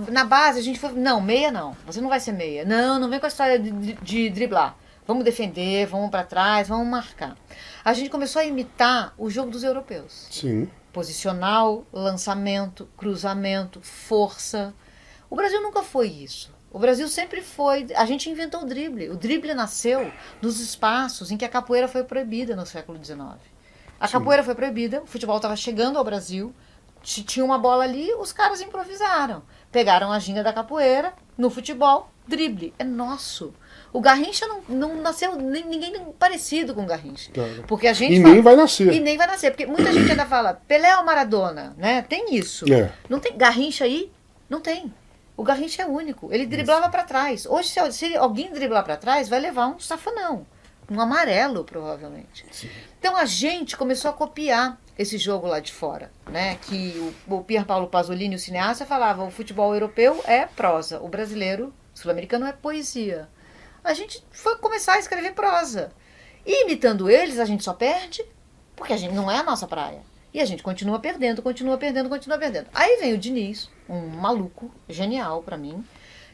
na base, a gente foi, não, meia não, você não vai ser meia. Não vem com a história de driblar. Vamos defender, vamos para trás, vamos marcar. A gente começou a imitar o jogo dos europeus. Sim. Posicional, lançamento, cruzamento, força. O Brasil nunca foi isso. O Brasil sempre foi... A gente inventou o drible. O drible nasceu nos espaços em que a capoeira foi proibida no século XIX. A capoeira foi proibida, o futebol estava chegando ao Brasil, tinha uma bola ali, os caras improvisaram. Pegaram a ginga da capoeira, no futebol, drible. É nosso. O Garrincha não nasceu ninguém parecido com o Garrincha. Claro. Porque a gente e nem vai nascer. E nem vai nascer, porque muita gente ainda fala, Pelé ou Maradona, né? Tem isso. É. Não tem Garrincha aí? Não tem. O Garrincha é único. Ele driblava para trás. Hoje, se alguém driblar para trás, vai levar um safanão. Um amarelo, provavelmente. Sim. Então, a gente começou a copiar esse jogo lá de fora. Né? Que o Pierpaolo Pasolini, o cineasta, falava o futebol europeu é prosa. O brasileiro, sul-americano, é poesia. A gente foi começar a escrever prosa. E imitando eles, a gente só perde, porque a gente não é a nossa praia. E a gente continua perdendo. Aí vem o Diniz, um maluco, genial pra mim,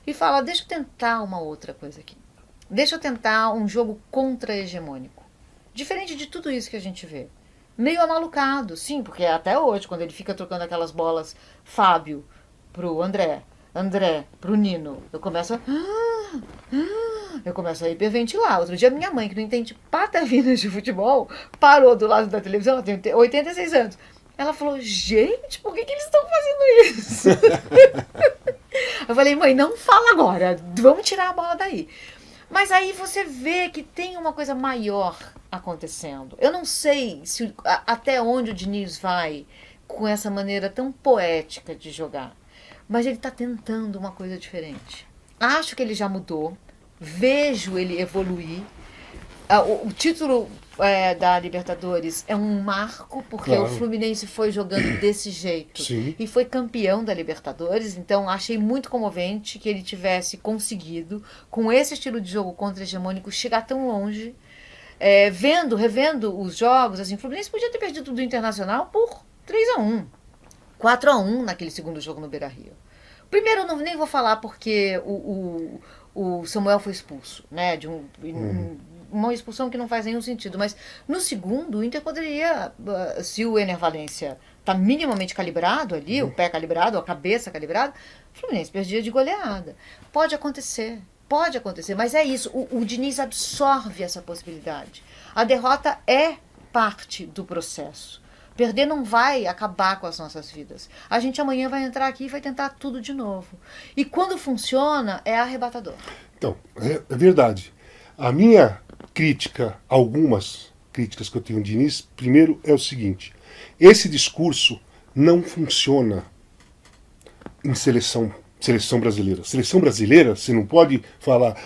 e fala, deixa eu tentar uma outra coisa aqui. Deixa eu tentar um jogo contra-hegemônico. Diferente de tudo isso que a gente vê. Meio amalucado, sim, porque até hoje, quando ele fica trocando aquelas bolas Fábio pro André pro Nino, eu começo a hiperventilar. Outro dia minha mãe, que não entende patavinas de futebol, parou do lado da televisão, ela tem 86 anos. Ela falou, gente, por que eles estão fazendo isso? Eu falei, mãe, não fala agora, vamos tirar a bola daí. Mas aí você vê que tem uma coisa maior acontecendo. Eu não sei até onde o Diniz vai com essa maneira tão poética de jogar. Mas ele está tentando uma coisa diferente. Acho que ele já mudou. Vejo ele evoluir. O título da Libertadores é um marco, porque claro. O Fluminense foi jogando desse jeito. Sim. E foi campeão da Libertadores. Então, achei muito comovente que ele tivesse conseguido, com esse estilo de jogo contra-hegemônico, chegar tão longe. Revendo os jogos, assim, o Fluminense podia ter perdido do Internacional por 3-1. 4-1 naquele segundo jogo no Beira-Rio. Primeiro, eu nem vou falar porque o Samuel foi expulso, né? De uma expulsão que não faz nenhum sentido. Mas no segundo, o Inter poderia, se o Ener Valencia está minimamente calibrado ali, o pé calibrado, a cabeça calibrada, o Fluminense perdia de goleada. Pode acontecer, mas é isso. O Diniz absorve essa possibilidade. A derrota é parte do processo. Perder não vai acabar com as nossas vidas. A gente amanhã vai entrar aqui e vai tentar tudo de novo. E quando funciona, é arrebatador. Então, é verdade. A minha crítica, algumas críticas que eu tenho ao Diniz, primeiro é o seguinte: esse discurso não funciona em seleção brasileira. Seleção brasileira, você não pode falar,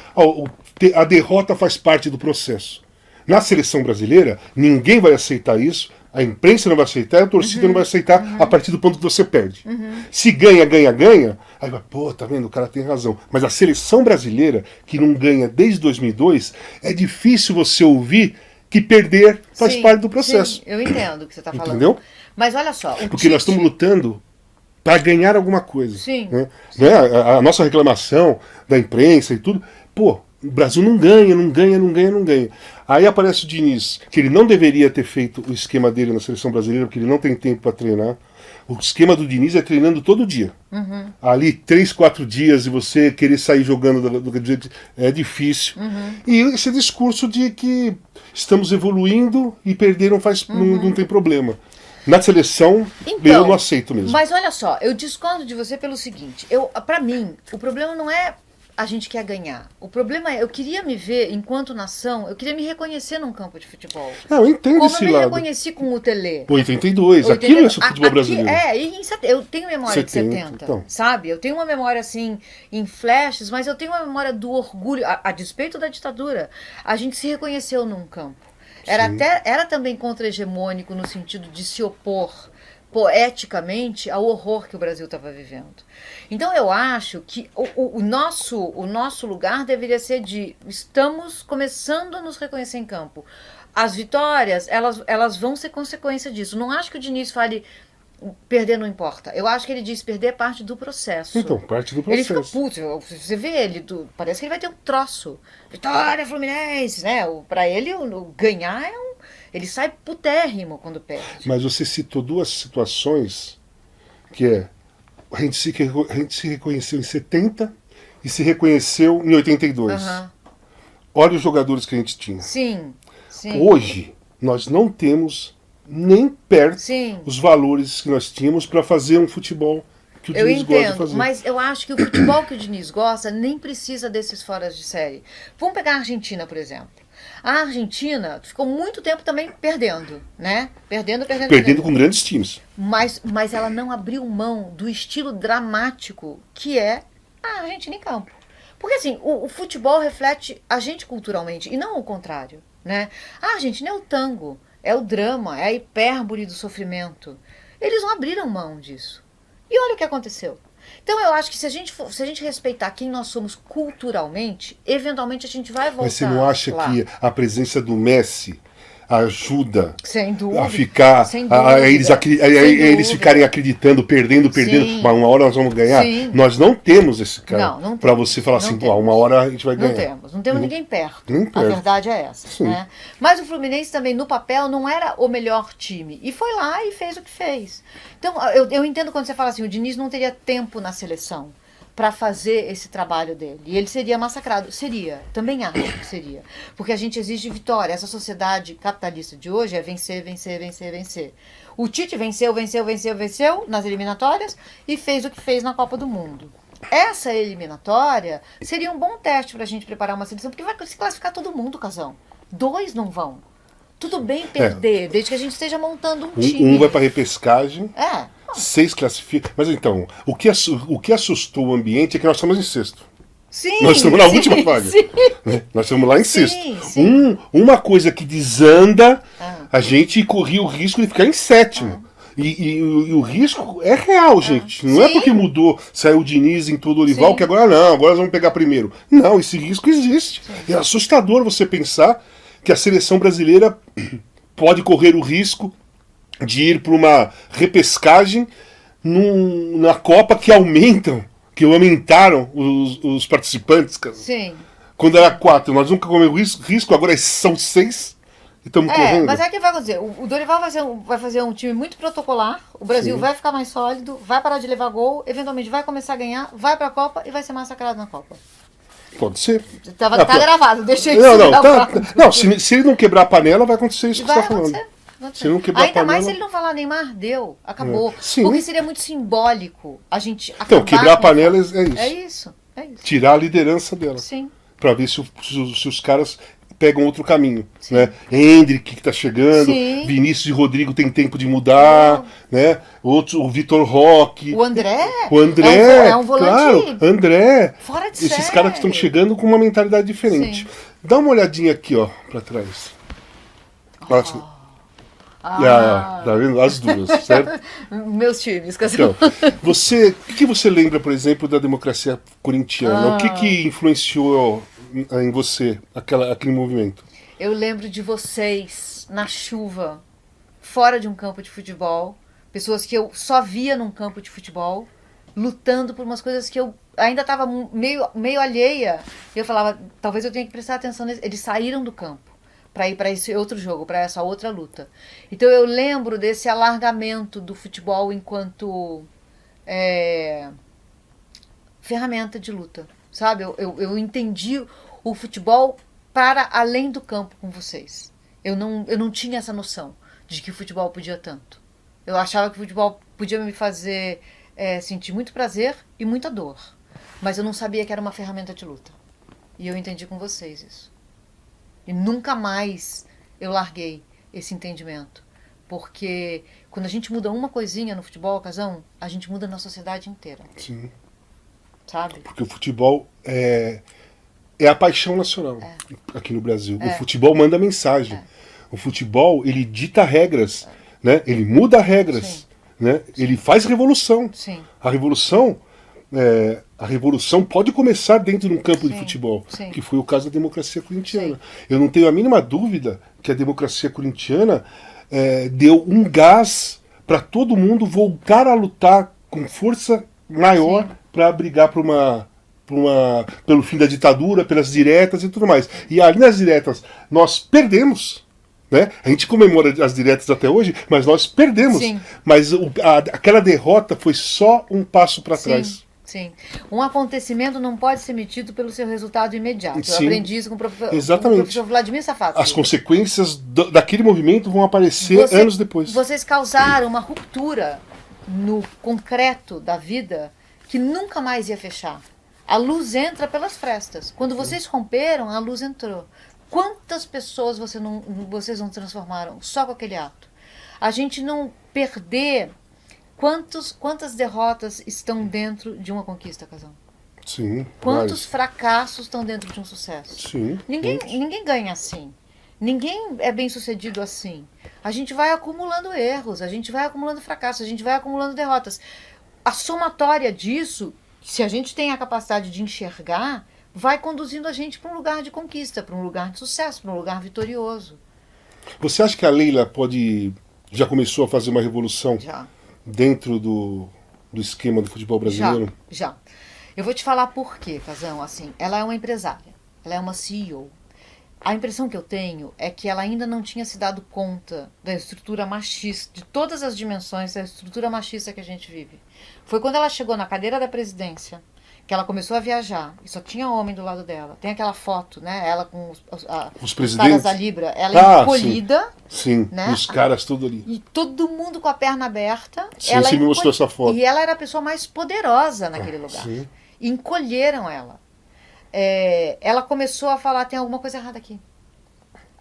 a derrota faz parte do processo. Na seleção brasileira, ninguém vai aceitar isso. A imprensa não vai aceitar, a torcida não vai aceitar a partir do ponto que você perde. Se ganha, aí vai, tá vendo, o cara tem razão. Mas a seleção brasileira, que não ganha desde 2002, é difícil você ouvir que perder faz parte do processo. Sim, eu entendo o que você está falando. Entendeu? Mas olha só... Porque nós estamos lutando para ganhar alguma coisa. Sim. Né? Sim. A nossa reclamação da imprensa e tudo, o Brasil não ganha. Aí aparece o Diniz, que ele não deveria ter feito o esquema dele na seleção brasileira, porque ele não tem tempo para treinar. O esquema do Diniz é treinando todo dia. Ali, 3, 4 dias, e você querer sair jogando do jeito é difícil. E esse discurso de que estamos evoluindo e perder não tem problema. Na seleção, então, eu não aceito mesmo. Mas olha só, eu discordo de você pelo seguinte. Para mim, o problema não é a gente quer ganhar. O problema é, eu queria me ver, enquanto nação, eu queria me reconhecer num campo de futebol. Não, eu entendo esse lado. Como eu me reconheci com o Tele. 82, aquilo é futebol brasileiro. Eu tenho memória de 70, então. Sabe? Eu tenho uma memória, assim, em flashes, mas eu tenho uma memória do orgulho, a despeito da ditadura. A gente se reconheceu num campo. Era também contra-hegemônico no sentido de se opor poeticamente ao horror que o Brasil estava vivendo. Então eu acho que o nosso lugar deveria ser de estamos começando a nos reconhecer em campo. As vitórias, elas vão ser consequência disso. Não acho que o Diniz fale perder não importa. Eu acho que ele diz perder parte do processo. Então, parte do Ele processo. fica puto. Você vê ele, parece que ele vai ter um troço. Vitória Fluminense, né? Pra ele, ganhar é um... Ele sai putérrimo quando perde. Mas você citou duas situações que é a gente se reconheceu em 70 e se reconheceu em 82. Uhum. Olha os jogadores que a gente tinha. Sim. Hoje, nós não temos nem perto Sim. os valores que nós tínhamos para fazer um futebol que o Diniz gosta de fazer. Mas eu acho que o futebol que o Diniz gosta nem precisa desses foras de série. Vamos pegar a Argentina, por exemplo. A Argentina ficou muito tempo também perdendo, né? Perdendo com grandes times. Mas ela não abriu mão do estilo dramático que é a Argentina em campo. Porque assim, o futebol reflete a gente culturalmente, e não o contrário, né? A Argentina é o tango, é o drama, é a hipérbole do sofrimento. Eles não abriram mão disso. E olha o que aconteceu. Então eu acho que se a gente respeitar quem nós somos culturalmente, eventualmente a gente vai voltar. Mas você não acha lá. que a presença do Messi ajuda Sem dúvida, a ficar, sem eles ficarem acreditando, perdendo, Sim. mas uma hora nós vamos ganhar? Sim. Nós não temos esse cara não para você falar assim, temos. uma hora a gente vai ganhar. Não temos ninguém perto. Nem perto. A verdade é essa. Sim. Né? Mas o Fluminense também, no papel, não era o melhor time. E foi lá e fez o que fez. Então, eu entendo quando você fala assim, o Diniz não teria tempo na seleção para fazer esse trabalho dele. E ele seria massacrado. Seria. Também acho que seria. Porque a gente exige vitória. Essa sociedade capitalista de hoje é vencer, vencer, vencer, vencer. O Tite venceu nas eliminatórias e fez o que fez na Copa do Mundo. Essa eliminatória seria um bom teste para a gente preparar uma seleção, porque vai se classificar todo mundo, Casão. 2 não vão. Tudo bem perder, desde que a gente esteja montando um time. Um vai para repescagem. 6 classificam. Mas então, o que assustou o ambiente é que nós estamos em sexto. Sim, nós estamos na última vaga. Nós estamos lá em sexto. Sim. Uma coisa que desanda, a gente corria o risco de ficar em sétimo. E o risco é real, gente. Não é porque mudou, saiu o Diniz em todo o Orival, que agora nós vamos pegar primeiro. Não, esse risco existe. É assustador você pensar que a seleção brasileira pode correr o risco de ir para uma repescagem na Copa que aumentaram os participantes. Cara. Sim. Quando era 4, nós nunca comemos risco, agora são 6 e estamos correndo. Mas é que vai acontecer. O Dorival vai fazer um time muito protocolar, o Brasil vai ficar mais sólido, vai parar de levar gol, eventualmente vai começar a ganhar, vai para a Copa e vai ser massacrado na Copa. Pode ser. Tá gravado, deixei de Não, se ele não quebrar a panela, vai acontecer isso que você está falando. Se não quebrar ainda a panela... mais se ele não falar Neymar, deu, acabou. Sim. Porque seria muito simbólico a gente acabar. Então, quebrar a panela é isso. É isso. Tirar a liderança dela. Sim. Para ver se os caras pegam outro caminho. Né? Hendrick que está chegando, Vinícius e Rodrigo tem tempo de mudar, né? O Vitor Roque. O André é um volante. Claro, André. Fora de Esses série. caras que estão chegando com uma mentalidade diferente. Sim. Dá uma olhadinha aqui, ó, para trás. Tá vendo? As duas, certo? Meus times, então, o que você lembra, por exemplo, da democracia corintiana? O que influenciou em você aquele movimento? Eu lembro de vocês na chuva, fora de um campo de futebol, pessoas que eu só via num campo de futebol, lutando por umas coisas que eu ainda estava meio alheia. E eu falava, talvez eu tenha que prestar atenção neles. Eles saíram do campo para ir para esse outro jogo, para essa outra luta. Então eu lembro desse alargamento do futebol enquanto ferramenta de luta, sabe? Eu entendi o futebol para além do campo com vocês. Eu não tinha essa noção de que o futebol podia tanto. Eu achava que o futebol podia me fazer sentir muito prazer e muita dor, mas eu não sabia que era uma ferramenta de luta. E eu entendi com vocês isso. E nunca mais eu larguei esse entendimento. Porque quando a gente muda uma coisinha no futebol, Casão, a gente muda na sociedade inteira. Sim. Sabe? Porque o futebol é a paixão nacional aqui no Brasil. O futebol manda mensagem. O futebol, ele dita regras, né? Ele muda regras, né? Ele faz revolução. Sim. A revolução pode começar dentro de um campo de futebol, que foi o caso da democracia corintiana. Sim. Eu não tenho a mínima dúvida que a democracia corintiana deu um gás para todo mundo voltar a lutar com força maior para brigar pelo fim da ditadura, pelas diretas e tudo mais. E ali nas diretas nós perdemos. Né? A gente comemora as diretas até hoje, mas nós perdemos. Sim. Mas aquela derrota foi só um passo para trás. Sim. Um acontecimento não pode ser medido pelo seu resultado imediato. Sim. Eu aprendi isso com o professor Vladimir Safatli. As consequências daquele movimento vão aparecer anos depois. Vocês causaram uma ruptura no concreto da vida que nunca mais ia fechar. A luz entra pelas frestas. Quando vocês romperam, a luz entrou. Quantas pessoas vocês não transformaram só com aquele ato? A gente não perder... Quantas derrotas estão dentro de uma conquista, Casão? Sim. Quantos fracassos estão dentro de um sucesso? Sim. Ninguém ganha assim. Ninguém é bem sucedido assim. A gente vai acumulando erros, a gente vai acumulando fracassos, a gente vai acumulando derrotas. A somatória disso, se a gente tem a capacidade de enxergar, vai conduzindo a gente para um lugar de conquista, para um lugar de sucesso, para um lugar vitorioso. Você acha que a Leila já começou a fazer uma revolução? Já. Dentro do esquema do futebol brasileiro? Já. Eu vou te falar por quê, Casão. Assim, ela é uma empresária, ela é uma CEO. A impressão que eu tenho é que ela ainda não tinha se dado conta da estrutura machista, de todas as dimensões da estrutura machista que a gente vive. Foi quando ela chegou na cadeira da presidência, que ela começou a viajar, e só tinha homem do lado dela. Tem aquela foto, né? Ela com os presidentes. Caras da Libra. Ela encolhida. Sim, né? Os caras tudo ali. E todo mundo com a perna aberta. Sim, você me mostrou essa foto. E ela era a pessoa mais poderosa naquele lugar. Sim. E encolheram ela. Ela começou a falar, tem alguma coisa errada aqui.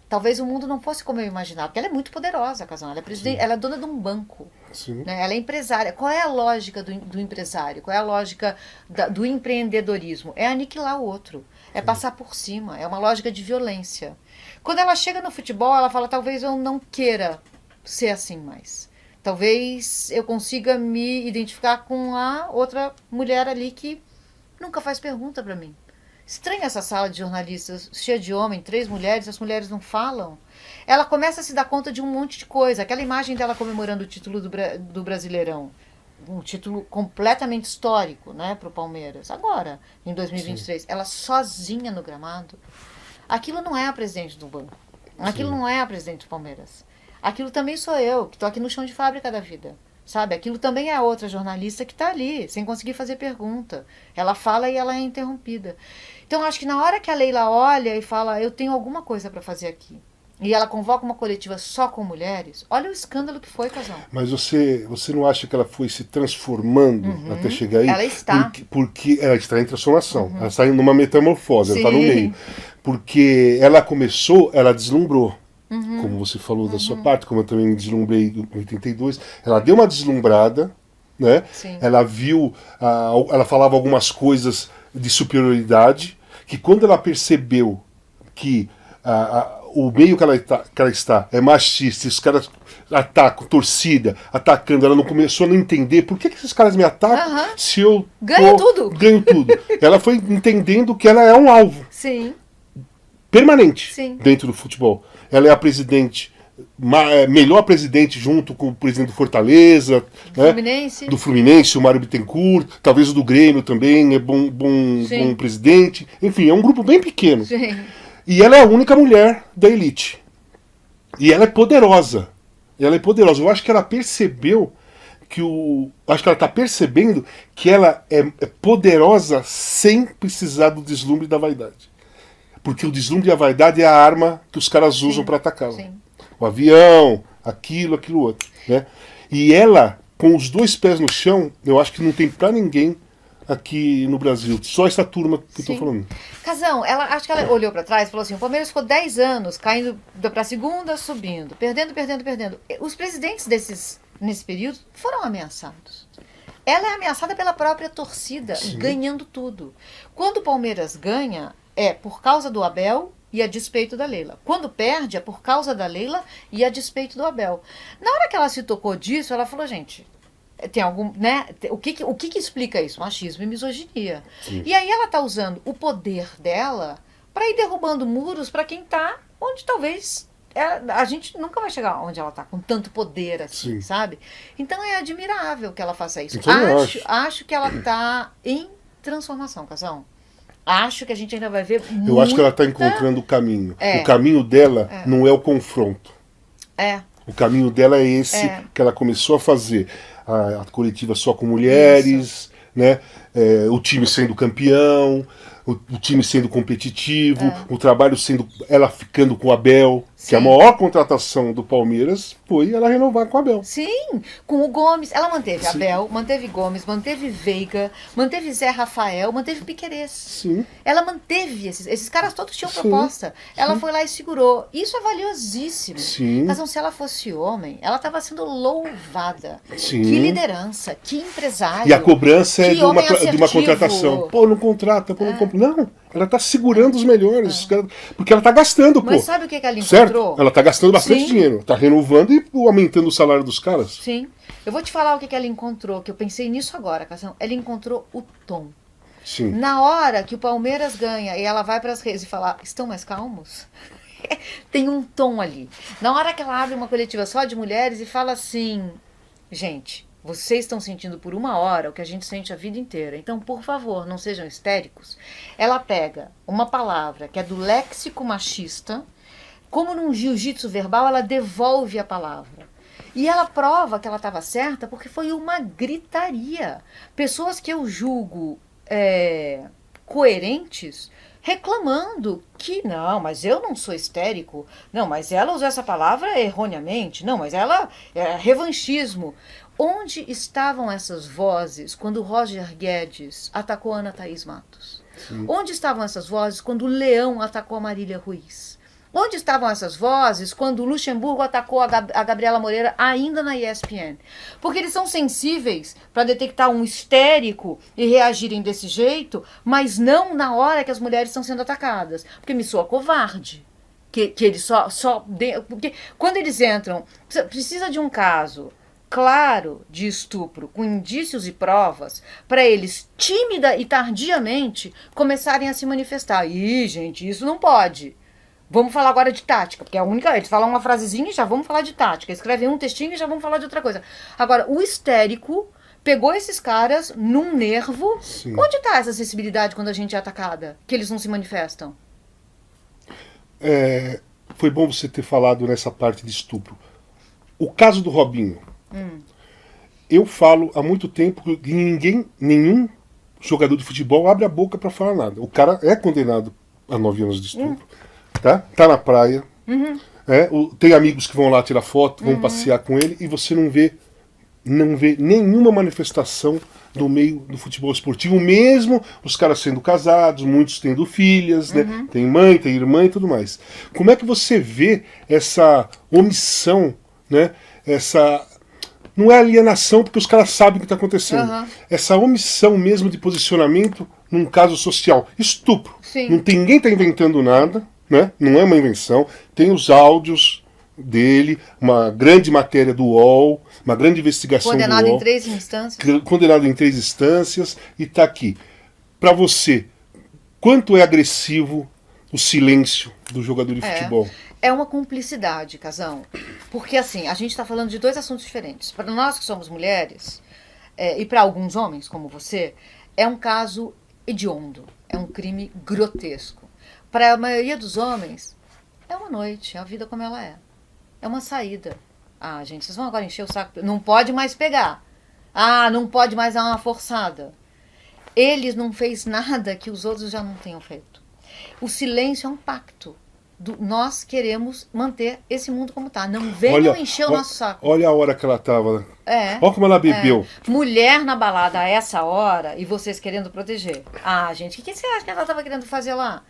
Talvez o mundo não fosse como eu imaginava, porque ela é muito poderosa, Casão. Ela é presidente, ela é dona de um banco. Sim. Né? Ela é empresária. Qual é a lógica do empresário? Qual é a lógica do empreendedorismo? É aniquilar o outro. É passar por cima. É uma lógica de violência. Quando ela chega no futebol, ela fala, talvez eu não queira ser assim mais. Talvez eu consiga me identificar com a outra mulher ali que nunca faz pergunta para mim. Estranha essa sala de jornalistas, cheia de homem, 3 mulheres, as mulheres não falam. Ela começa a se dar conta de um monte de coisa. Aquela imagem dela comemorando o título do Brasileirão, um título completamente histórico, né, para o Palmeiras. Agora, em 2023, ela sozinha no gramado. Aquilo não é a presidente do banco. Aquilo não é a presidente do Palmeiras. Aquilo também sou eu, que estou aqui no chão de fábrica da vida. Sabe? Aquilo também é a outra jornalista que está ali, sem conseguir fazer pergunta. Ela fala e ela é interrompida. Então, acho que na hora que a Leila olha e fala, eu tenho alguma coisa para fazer aqui, e ela convoca uma coletiva só com mulheres, olha o escândalo que foi, Casão. Mas você não acha que ela foi se transformando até chegar aí? Ela está. Porque ela está em transformação. Ela está numa metamorfose, ela está no Sim. meio. Porque ela deslumbrou. Como você falou da sua parte, como eu também me deslumbrei em 82. Ela deu uma deslumbrada, né? Sim. Ela viu, ela falava algumas coisas de superioridade, que quando ela percebeu que o meio que ela está é machista, os caras atacam, torcida, atacando, ela não começou a não entender por que esses caras me atacam se eu ganho tudo. Ela foi entendendo que ela é um alvo. Sim. Permanente. Sim. Dentro do futebol. Ela é a presidente, melhor presidente junto com o presidente do Fortaleza, do Fluminense, o Mário Bittencourt, talvez o do Grêmio também, é bom presidente. Enfim, é um grupo bem pequeno. Sim. E ela é a única mulher da elite. E ela é poderosa. Eu acho que ela percebeu acho que ela está percebendo que ela é poderosa sem precisar do deslumbre e da vaidade. Porque o deslumbre e a vaidade é a arma que os caras usam para atacá-la. Sim. O avião, aquilo outro. Né? E ela, com os 2 pés no chão, eu acho que não tem para ninguém aqui no Brasil. Só essa turma que eu estou falando. Casão, acho que ela olhou para trás e falou assim, o Palmeiras ficou 10 anos caindo para a segunda, subindo, perdendo. Os presidentes nesse período foram ameaçados. Ela é ameaçada pela própria torcida, ganhando tudo. Quando o Palmeiras ganha, é por causa do Abel e a despeito da Leila. Quando perde, é por causa da Leila e a despeito do Abel. Na hora que ela se tocou disso, ela falou, gente, tem algum, né? O que explica isso? Machismo e misoginia. Sim. E aí ela tá usando o poder dela para ir derrubando muros para quem tá onde talvez a gente nunca vai chegar onde ela tá, com tanto poder assim, Sim. sabe? Então é admirável que ela faça isso. Então eu acho. Acho que ela tá em transformação, Casão. Acho que a gente ainda vai ver Eu acho que ela está muita- encontrando o caminho. É. O caminho dela não é o confronto. É, O caminho dela é esse que ela começou a fazer. A coletiva só com mulheres, né? O time sendo campeão, o time sendo competitivo, o trabalho sendo ela ficando com o Abel, que a Sim. maior contratação do Palmeiras foi ela renovar com o Abel. sim, com o Gomes. Ela manteve Sim. Abel, manteve Gomes, manteve Veiga, manteve Zé Rafael, manteve Piquerez. Sim. Ela manteve esses caras todos tinham Sim, proposta. Ela foi lá e segurou. Isso é valiosíssimo. Sim. Mas não, se ela fosse homem, ela estava sendo louvada. Sim. Que liderança, que empresário. E a cobrança é que de uma, homem de uma assertivo. contratação. Pô, não contrata, pô, não compra. Não, ela está segurando os melhores. Porque ela está gastando, pô. Mas sabe o que ela Certo? encontrou? Ela está gastando bastante Sim. dinheiro. Está renovando e aumentando o salário dos caras. Sim. Eu vou te falar o que ela encontrou, que eu pensei nisso agora, Cação. Ela encontrou o tom. Sim. Na hora que o Palmeiras ganha e ela vai para as redes e fala, estão mais calmos? Tem um tom ali. Na hora que ela abre uma coletiva só de mulheres e fala assim, gente, vocês estão sentindo por uma hora o que a gente sente a vida inteira. Então, por favor, não sejam histéricos. Ela pega uma palavra que é do léxico machista, como num jiu-jitsu verbal, ela devolve a palavra. E ela prova que ela estava certa porque foi uma gritaria. Pessoas que eu julgo coerentes reclamando que não, mas eu não sou histérico. Não, mas ela usou essa palavra erroneamente. Não, mas ela é revanchismo. Onde estavam essas vozes quando Roger Guedes atacou Ana Thaís Matos? Onde estavam essas vozes quando o Leão atacou a Marília Ruiz? Onde estavam essas vozes quando o Luxemburgo atacou a Gabriela Moreira ainda na ESPN? Porque eles são sensíveis para detectar um histérico e reagirem desse jeito, mas não na hora que as mulheres estão sendo atacadas. Porque me soa covarde. Que eles porque quando eles entram, precisa de um caso claro de estupro, com indícios e provas, para eles, tímida e tardiamente, começarem a se manifestar. Ih, gente, isso não pode. Vamos falar agora de tática, porque é a única. Eles falam uma frasezinha e já vamos falar de tática. Escrevem um textinho e já vamos falar de outra coisa. Agora, o histérico pegou esses caras num nervo. Sim. Onde está essa sensibilidade quando a gente é atacada? Que eles não se manifestam? Foi bom você ter falado nessa parte de estupro. O caso do Robinho. Eu falo há muito tempo que nenhum jogador de futebol abre a boca para falar nada. O cara é condenado a 9 anos de estupro. Tá na praia. Tem amigos que vão lá tirar foto, vão passear com ele, e você não vê nenhuma manifestação do meio do futebol esportivo, mesmo os caras sendo casados, muitos tendo filhas, né? Tem mãe, tem irmã e tudo mais. Como é que você vê essa omissão, né? Não é alienação, porque os caras sabem o que está acontecendo. Essa omissão mesmo de posicionamento num caso social. Estupro. Sim. Ninguém está inventando nada, né? Não é uma invenção. Tem os áudios dele, uma grande matéria do UOL, uma grande investigação Condenado do UOL. em 3 instâncias. Condenado em 3 instâncias, e está aqui. Para você, quanto é agressivo o silêncio do jogador de futebol? É uma cumplicidade, Casão. Porque, assim, a gente está falando de 2 assuntos diferentes. Para nós que somos mulheres, e para alguns homens, como você, é um caso hediondo. É um crime grotesco. Para a maioria dos homens, é uma noite, é a vida como ela é. É uma saída. Ah, gente, vocês vão agora encher o saco. Não pode mais pegar. Ah, não pode mais dar uma forçada. Eles não fez nada que os outros já não tenham feito. O silêncio é um pacto. Nós queremos manter esse mundo como está. Não venham encher o nosso saco. Olha a hora que ela estava. Olha como ela bebeu. Mulher na balada a essa hora e vocês querendo proteger. Ah, gente, o que você acha que ela estava querendo fazer lá?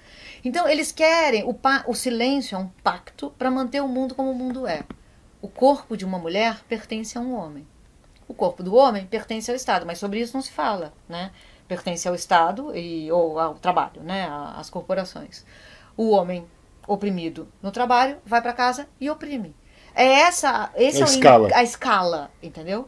Então, eles querem... O silêncio é um pacto para manter o mundo como o mundo é. O corpo de uma mulher pertence a um homem. O corpo do homem pertence ao Estado, mas sobre isso não se fala, né? Pertence ao Estado ou ao trabalho, né? Às corporações. O homem oprimido no trabalho, vai para casa e oprime. Esse é escala. a escala, entendeu?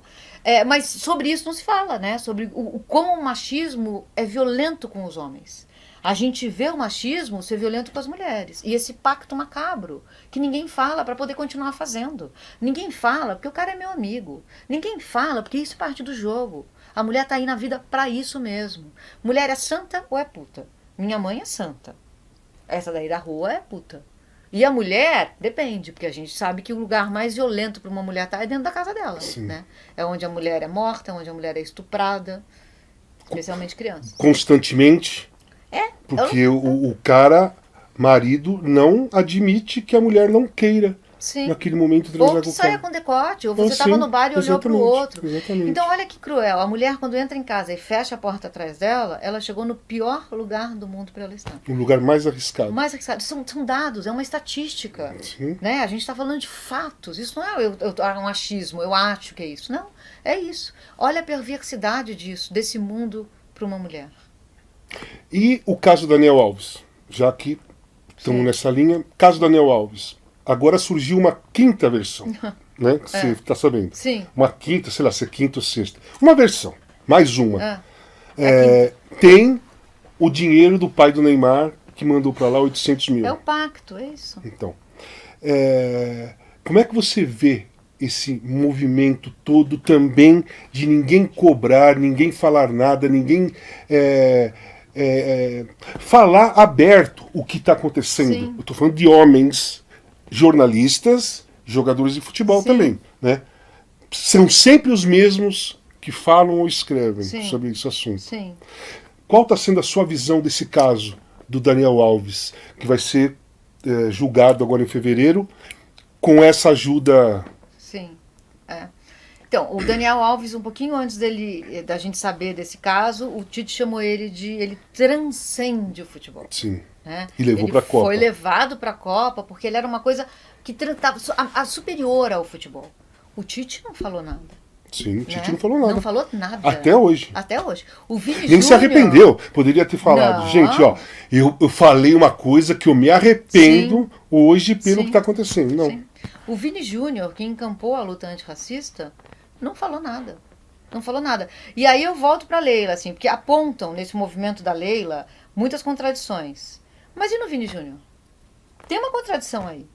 Mas sobre isso não se fala, né? Sobre como o machismo é violento com os homens. A gente vê o machismo ser violento com as mulheres. E esse pacto macabro, que ninguém fala para poder continuar fazendo. Ninguém fala porque o cara é meu amigo. Ninguém fala porque isso parte do jogo. A mulher tá aí na vida para isso mesmo. Mulher é santa ou é puta? Minha mãe é santa. Essa daí da rua é puta. E a mulher, depende, porque a gente sabe que o lugar mais violento para uma mulher estar é dentro da casa dela. Né? É onde a mulher é morta, é onde a mulher é estuprada, especialmente crianças. Constantemente. Porque o cara, marido, não admite que a mulher não queira. Sim. Naquele momento transar ou que saia com decote, ou você estava sim, no bar e olhou para o outro. Exatamente. Então olha que cruel, a mulher quando entra em casa e fecha a porta atrás dela, ela chegou no pior lugar do mundo para ela estar. O lugar mais arriscado. Mais arriscado. São dados, é uma estatística. Né? A gente está falando de fatos, isso não é um achismo, eu acho que é isso. Não, é isso. Olha a perversidade disso, desse mundo para uma mulher. E o caso Daniel Alves, já que estamos nessa linha, caso Daniel Alves. Agora surgiu uma quinta versão, né? Que você está sabendo. Sim. Uma quinta, sei lá, se é quinta ou sexta. Uma versão, mais uma. Tem o dinheiro do pai do Neymar, que mandou para lá 800 mil. É o pacto, é isso. Então, como é que você vê esse movimento todo também de ninguém cobrar, ninguém falar nada, ninguém falar aberto o que está acontecendo? Sim. Eu estou falando de homens, jornalistas, jogadores de futebol também, né? São sempre os mesmos que falam ou escrevem sobre esse assunto. Sim. Qual está sendo a sua visão desse caso do Daniel Alves, que vai ser julgado agora em fevereiro, com essa ajuda? Sim. Então, o Daniel Alves, um pouquinho antes da gente saber desse caso, o Tite chamou ele ele transcende o futebol. Sim. Né? E levou para a Copa. Foi levado para a Copa porque ele era uma coisa que estava superior ao futebol. O Tite não falou nada. Sim, o Tite não falou nada. Não falou nada. Até hoje. Até hoje. O Vini Nem se arrependeu. Poderia ter falado, gente, ó, eu falei uma coisa que eu me arrependo hoje pelo que está acontecendo. Não. Sim. O Vini Júnior, que encampou a luta antirracista, não falou nada. Não falou nada. E aí eu volto para a Leila, assim, porque apontam nesse movimento da Leila muitas contradições. Mas e no Vini Júnior? Tem uma contradição aí.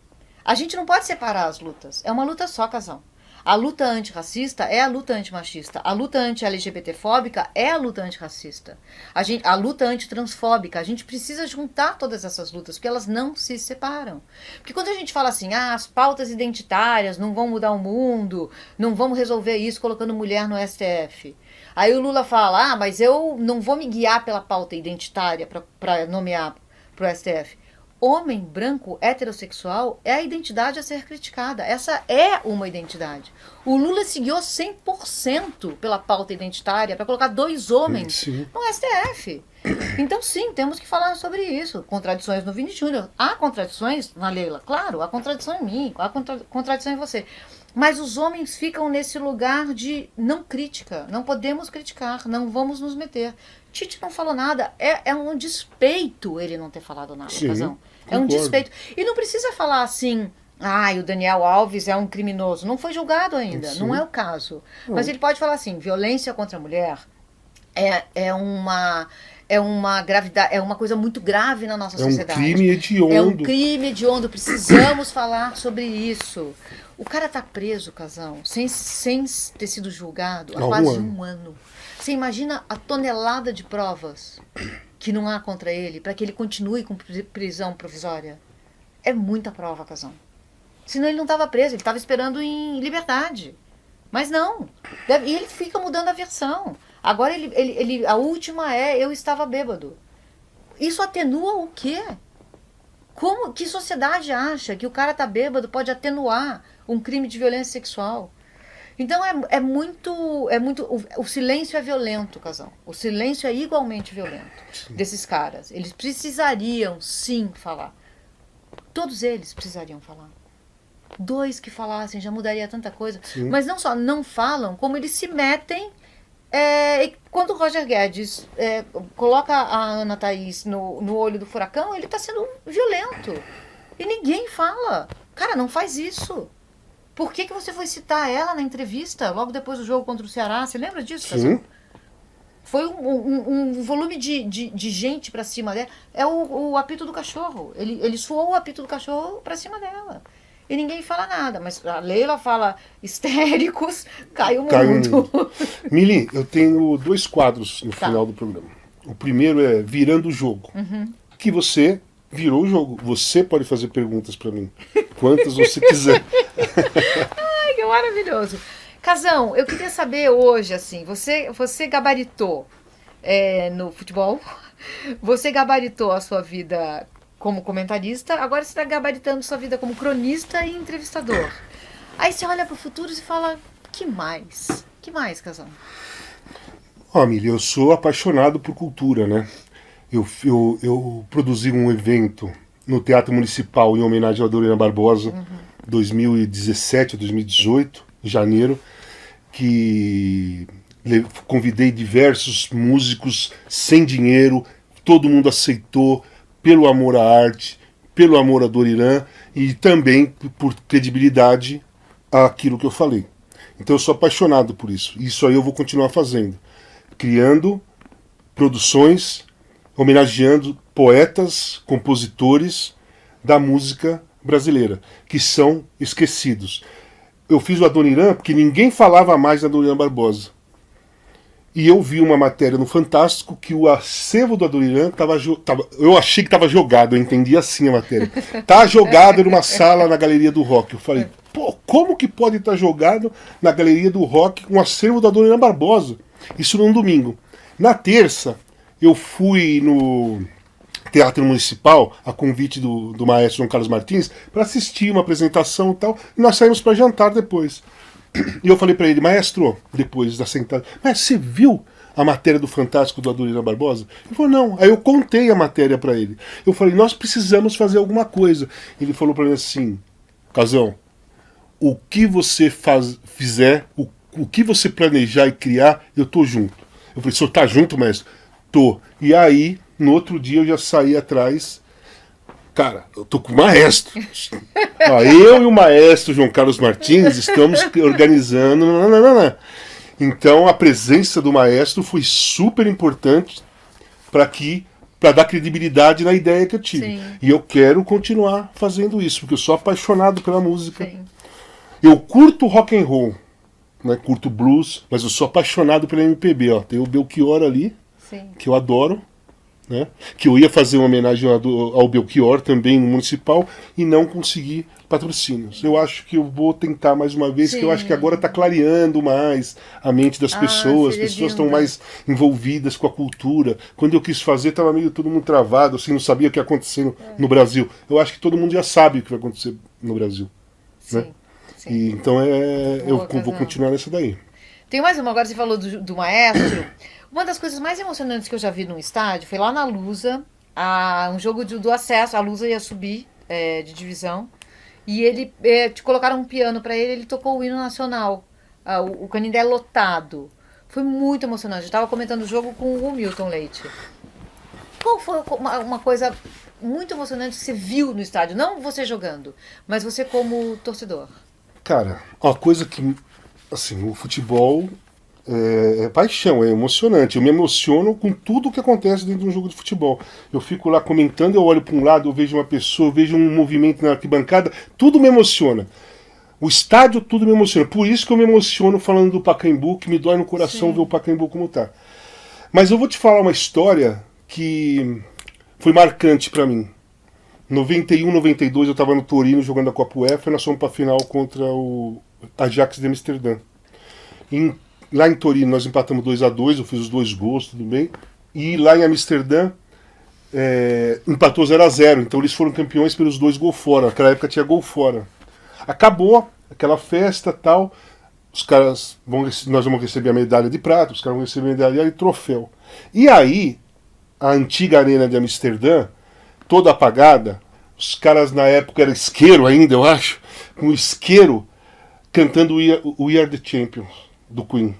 A gente não pode separar as lutas. É uma luta só, casal. A luta antirracista é a luta antimachista. A luta anti-LGBTfóbica é a luta antirracista. A luta antitransfóbica. A gente precisa juntar todas essas lutas, porque elas não se separam. Porque quando a gente fala assim, as pautas identitárias não vão mudar o mundo, não vamos resolver isso colocando mulher no STF. Aí o Lula fala, mas eu não vou me guiar pela pauta identitária para nomear para o STF. Homem branco heterossexual é a identidade a ser criticada. Essa é uma identidade. O Lula seguiu 100% pela pauta identitária para colocar 2 homens no STF. Então, sim, temos que falar sobre isso. Contradições no Vini Júnior. Há contradições na Leila? Claro, há contradição em mim, há contradição em você. Mas os homens ficam nesse lugar de não crítica. Não podemos criticar, não vamos nos meter. Tite não falou nada. É um despeito ele não ter falado nada, Razão. É um despeito. E não precisa falar assim, o Daniel Alves é um criminoso. Não foi julgado ainda, não é o caso. Mas ele pode falar assim, violência contra a mulher é uma gravidade, é uma coisa muito grave na nossa sociedade. É um crime hediondo. É um crime hediondo, precisamos falar sobre isso. O cara tá preso, Casão, sem ter sido julgado há quase um ano. Você imagina a tonelada de provas que não há contra ele para que ele continue com prisão provisória? É muita prova, Casão. Senão ele não estava preso, ele estava esperando em liberdade. Mas não. E ele fica mudando a versão. Agora a última eu estava bêbado. Isso atenua o quê? Que sociedade acha que o cara tá bêbado pode atenuar um crime de violência sexual? Então é muito. O silêncio é violento, Casão. O silêncio é igualmente violento desses caras. Eles precisariam sim falar. Todos eles precisariam falar. 2 que falassem já mudaria tanta coisa. Sim. Mas não só não falam, como eles se metem. Quando o Roger Guedes coloca a Ana Thaís no olho do furacão, ele está sendo violento. E ninguém fala. Cara, não faz isso. Por que você foi citar ela na entrevista logo depois do jogo contra o Ceará? Você lembra disso, Casão? Sim. Foi um volume de gente pra cima dela. É o apito do cachorro. Ele suou o apito do cachorro pra cima dela. E ninguém fala nada. Mas a Leila fala histéricos, cai o mundo. Mili, eu tenho 2 quadros no Tá. final do programa. O primeiro é Virando o Jogo. Que você virou o jogo. Você pode fazer perguntas pra mim. Quantas você quiser. Ai, que maravilhoso. Casão, eu queria saber hoje, assim, você gabaritou no futebol, você gabaritou a sua vida como comentarista, agora você está gabaritando sua vida como cronista e entrevistador. Aí você olha para o futuro e fala, que mais? Que mais, Casão? Ó, Mili, eu sou apaixonado por cultura, né? Eu produzi um evento no Teatro Municipal em homenagem à Adoniran Barbosa, 2017 ou 2018, em janeiro, que convidei diversos músicos sem dinheiro, todo mundo aceitou, pelo amor à arte, pelo amor a Adoniran e também por credibilidade àquilo que eu falei. Então eu sou apaixonado por isso. Isso aí eu vou continuar fazendo. Criando produções, homenageando poetas, compositores da música brasileira, que são esquecidos. Eu fiz o Adoniran porque ninguém falava mais da Adoniran Barbosa. E eu vi uma matéria no Fantástico que o acervo do Adoniran eu achei que estava jogado, eu entendi assim a matéria. Tá jogado numa sala na Galeria do Rock. Eu falei, pô, como que pode estar jogado na Galeria do Rock um acervo do Adoniran Barbosa? Isso num domingo. Na terça, eu fui no Teatro Municipal, a convite do maestro João Carlos Martins, para assistir uma apresentação e tal, e nós saímos para jantar depois. E eu falei para ele, maestro, depois da sentada, mas você viu a matéria do Fantástico do Adoniran Barbosa? Ele falou, não. Aí eu contei a matéria para ele. Eu falei, nós precisamos fazer alguma coisa. Ele falou para mim assim, Casão, o que você fizer, o que você planejar e criar, eu tô junto. Eu falei, o senhor tá junto, mestre? Tô. E aí, no outro dia, eu já saí atrás. Cara, eu tô com o maestro. Ó, eu e o maestro João Carlos Martins estamos organizando. Então, a presença do maestro foi super importante para dar credibilidade na ideia que eu tive. Sim. E eu quero continuar fazendo isso, porque eu sou apaixonado pela música. Sim. Eu curto rock and roll, né? Curto blues, mas eu sou apaixonado pela MPB. Ó. Tem o Belchior ali, Sim. que eu adoro, né? Que eu ia fazer uma homenagem ao Belchior também no Municipal e não consegui patrocínios. Eu acho que eu vou tentar mais uma vez, Sim. que eu acho que agora está clareando mais a mente das pessoas, as seria pessoas estão lindo. mais envolvidas com a cultura. Quando eu quis fazer, estava meio todo mundo travado, assim, não sabia o que ia acontecer no Brasil. Eu acho que todo mundo já sabe o que vai acontecer no Brasil. Sim. Né? Sim. E, então eu vou Casão. continuar nessa daí. Tem mais uma, agora você falou do maestro. Uma das coisas mais emocionantes que eu já vi num estádio foi lá na Lusa, um jogo do acesso. A Lusa ia subir de divisão. E ele te colocaram um piano pra ele, ele tocou o hino nacional. O Canindé lotado. Foi muito emocionante. Eu estava comentando o jogo com o Milton Leite. Qual foi uma coisa muito emocionante que você viu no estádio? Não você jogando, mas você como torcedor. Cara, uma coisa que, assim, o futebol é paixão, é emocionante. Eu me emociono com tudo que acontece dentro de um jogo de futebol. Eu fico lá comentando, eu olho para um lado, eu vejo uma pessoa, eu vejo um movimento na arquibancada, tudo me emociona. O estádio, tudo me emociona. Por isso que eu me emociono falando do Pacaembu, que me dói no coração Sim. ver o Pacaembu como tá. Mas eu vou te falar uma história que foi marcante para mim. 91, 92, eu estava no Torino jogando a Copa UEFA e nós fomos para a final contra o Ajax de Amsterdã. Lá em Torino nós empatamos 2-2, eu fiz os 2 gols, tudo bem. E lá em Amsterdã empatou 0-0, então eles foram campeões pelos 2 gols fora. Naquela época tinha gol fora. Acabou aquela festa e tal, os caras nós vamos receber a medalha de prata, os caras vão receber a medalha de troféu. E aí, a antiga arena de Amsterdã, toda apagada, os caras na época era isqueiro ainda, eu acho, com isqueiro cantando We Are the Champions, do Queen.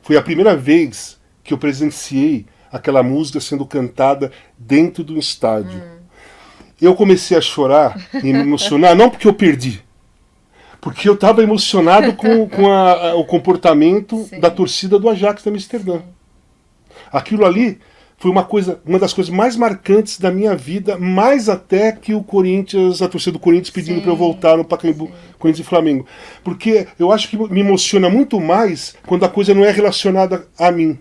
Foi a primeira vez que eu presenciei aquela música sendo cantada dentro do estádio. eu comecei a chorar e me emocionar, não porque eu perdi, porque eu estava emocionado com o comportamento Sim. da torcida do Ajax de Amsterdã. Aquilo ali foi uma das coisas mais marcantes da minha vida, mais até que o Corinthians, a torcida do Corinthians pedindo para eu voltar no Pacaembu, Corinthians e Flamengo. Porque eu acho que me emociona muito mais quando a coisa não é relacionada a mim.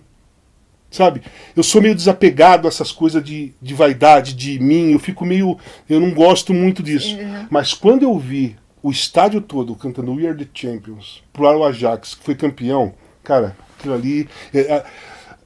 Sabe? Eu sou meio desapegado a essas coisas de vaidade, de mim, eu não gosto muito disso. Uhum. Mas quando eu vi o estádio todo cantando We Are The Champions pro Ajax, que foi campeão, cara, aquilo ali...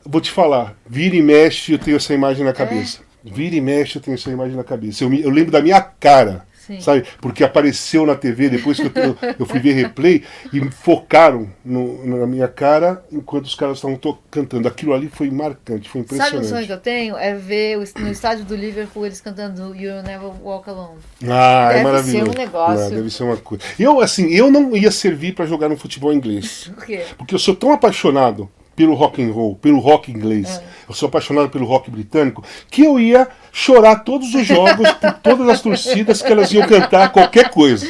vou te falar, vira e mexe eu tenho essa imagem na cabeça. Vira e mexe eu tenho essa imagem na cabeça. Eu lembro da minha cara. Sim. Sabe? Porque apareceu na TV depois que eu fui ver replay e focaram na minha cara enquanto os caras estavam cantando. Aquilo ali foi marcante, foi impressionante. Sabe um sonho que eu tenho? É ver no estádio do Liverpool eles cantando You'll Never Walk Alone. Ah, Deve é maravilhoso. ser um negócio. Não, deve ser uma coisa. Eu não ia servir para jogar no futebol inglês. Por quê? Porque eu sou tão apaixonado pelo rock and roll, pelo rock inglês, eu sou apaixonado pelo rock britânico, que eu ia chorar todos os jogos, por todas as torcidas que elas iam cantar qualquer coisa.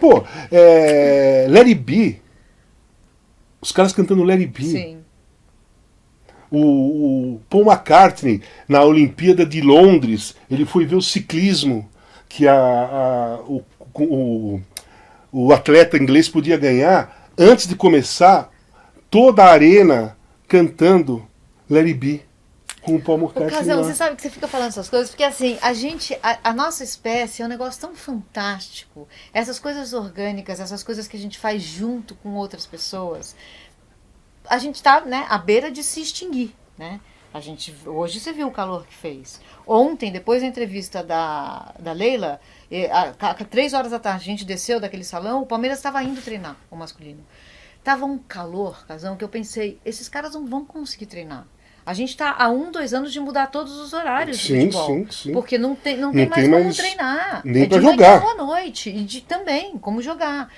Pô, Let It Be, os caras cantando Let It Be. Sim. O Paul McCartney, na Olimpíada de Londres, ele foi ver o ciclismo que o atleta inglês podia ganhar. Antes de começar, toda a arena cantando Let It Be com o Paul McCartney. Casão, lá. você sabe que você fica falando essas coisas, porque assim, a nossa espécie é um negócio tão fantástico. Essas coisas orgânicas, essas coisas que a gente faz junto com outras pessoas, a gente está, né, à beira de se extinguir, né? Hoje você viu o calor que fez. Ontem, depois da entrevista da Leila, às 3 horas da tarde a gente desceu daquele salão, o Palmeiras estava indo treinar, o masculino. Tava um calor, Casão, que eu pensei, esses caras não vão conseguir treinar. A gente está há 2 anos de mudar todos os horários do futebol. Sim. Porque não tem mais como treinar. Nem para jogar. À noite. E também, como jogar.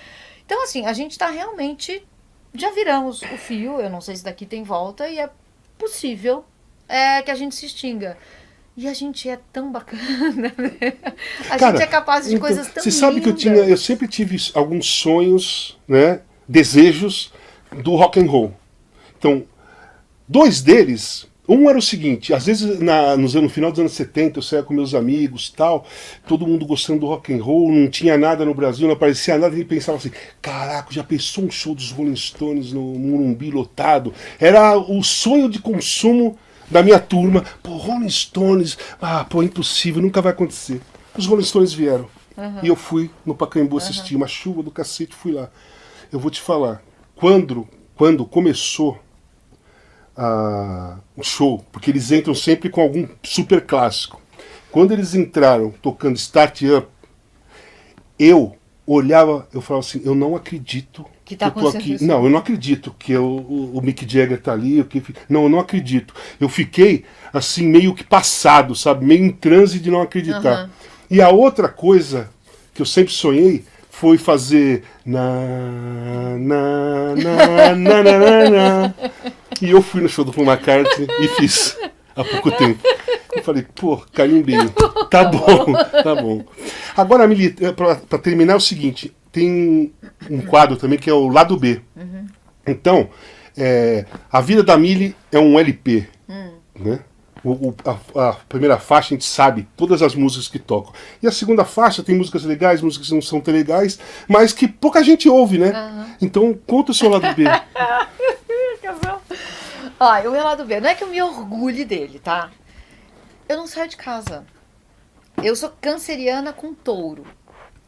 Então, assim, a gente está realmente... Já viramos o fio, eu não sei se daqui tem volta, e é possível que a gente se extinga. E a gente é tão bacana, né? Gente é capaz de coisas tão lindas. Você sabe que eu sempre tive alguns sonhos, né, desejos do rock and roll. Então, 2 deles, um era o seguinte, às vezes no final dos anos 70 eu saía com meus amigos, tal, todo mundo gostando do rock and roll, não tinha nada no Brasil, não aparecia nada, e pensava assim, caraca, já pensou um show dos Rolling Stones no Morumbi lotado? Era o sonho de consumo da minha turma. Pô, Rolling Stones, impossível, nunca vai acontecer. Os Rolling Stones vieram. E eu fui no Pacaembu assistir, uma chuva do cacete, fui lá. Eu vou te falar, quando começou o show, porque eles entram sempre com algum super clássico. Quando eles entraram tocando Start Up, eu olhava, eu falava assim, eu não acredito que eu tô aqui. Não, eu não acredito que o Mick Jagger tá ali. Não, eu não acredito. Eu fiquei assim, meio que passado, sabe? Meio em transe de não acreditar. E a outra coisa que eu sempre sonhei foi fazer e eu fui no show do Paul McCartney e fiz há pouco tempo. Eu falei, pô, carimbei. Tá bom. Agora, Mili, pra terminar é o seguinte, tem um quadro também que é o Lado B. Então, a vida da Mili é um LP, né? A primeira faixa a gente sabe todas as músicas que tocam. E a segunda faixa tem músicas legais, músicas que não são tão legais, mas que pouca gente ouve, né? Então, conta o seu lado B. Olha, o meu lado B, não é que eu me orgulhe dele, tá? Eu não saio de casa. Eu sou canceriana com touro.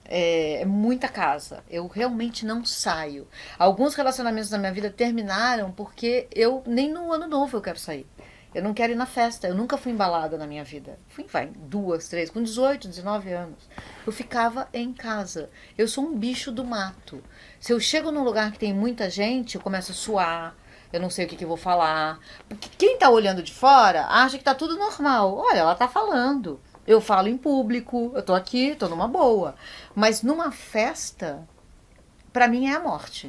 É muita casa. Eu realmente não saio. Alguns relacionamentos na minha vida terminaram porque nem no ano novo eu quero sair. Eu não quero ir na festa. Eu nunca fui embalada na minha vida. Fui, 2, 3, com 18, 19 anos. Eu ficava em casa. Eu sou um bicho do mato. Se eu chego num lugar que tem muita gente, eu começo a suar. Eu não sei o que eu vou falar. Porque quem tá olhando de fora acha que tá tudo normal. Olha, ela tá falando. Eu falo em público. Eu tô aqui, tô numa boa. Mas numa festa, pra mim é a morte.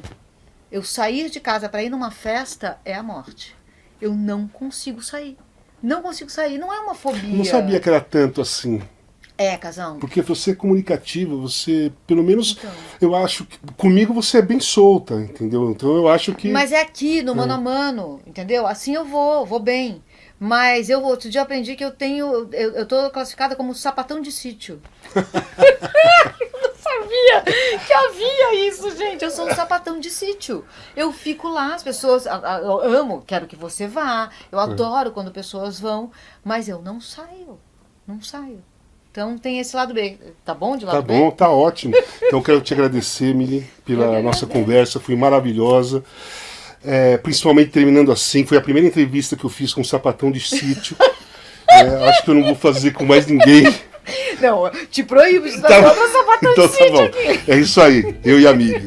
Eu sair de casa pra ir numa festa é a morte. Eu não consigo sair. Não consigo sair. Não é uma fobia. Não sabia que era tanto assim. É, Casão. Porque você é comunicativa, você, pelo menos, Então. eu acho que comigo você é bem solta, entendeu? Então eu acho que... Mas é aqui, no mano a mano, entendeu? Assim eu vou bem. Mas outro dia eu aprendi que eu tô classificada como sapatão de sítio. Eu não sabia que havia isso, gente. Eu sou um sapatão de sítio. Eu fico lá, as pessoas, eu amo, quero que você vá. Eu adoro quando pessoas vão, mas eu não saio. Não saio. Então tem esse lado B. Tá bom de lado Tá B? bom, tá ótimo. Então eu quero te agradecer, Mili, pela nossa conversa, foi maravilhosa. Principalmente terminando assim, foi a primeira entrevista que eu fiz com um sapatão de sítio. Acho que eu não vou fazer com mais ninguém. Não, te proíbo de Tá fazer bom. outra sapatão Então de tá sítio bom. aqui. É isso aí, eu e a Mili.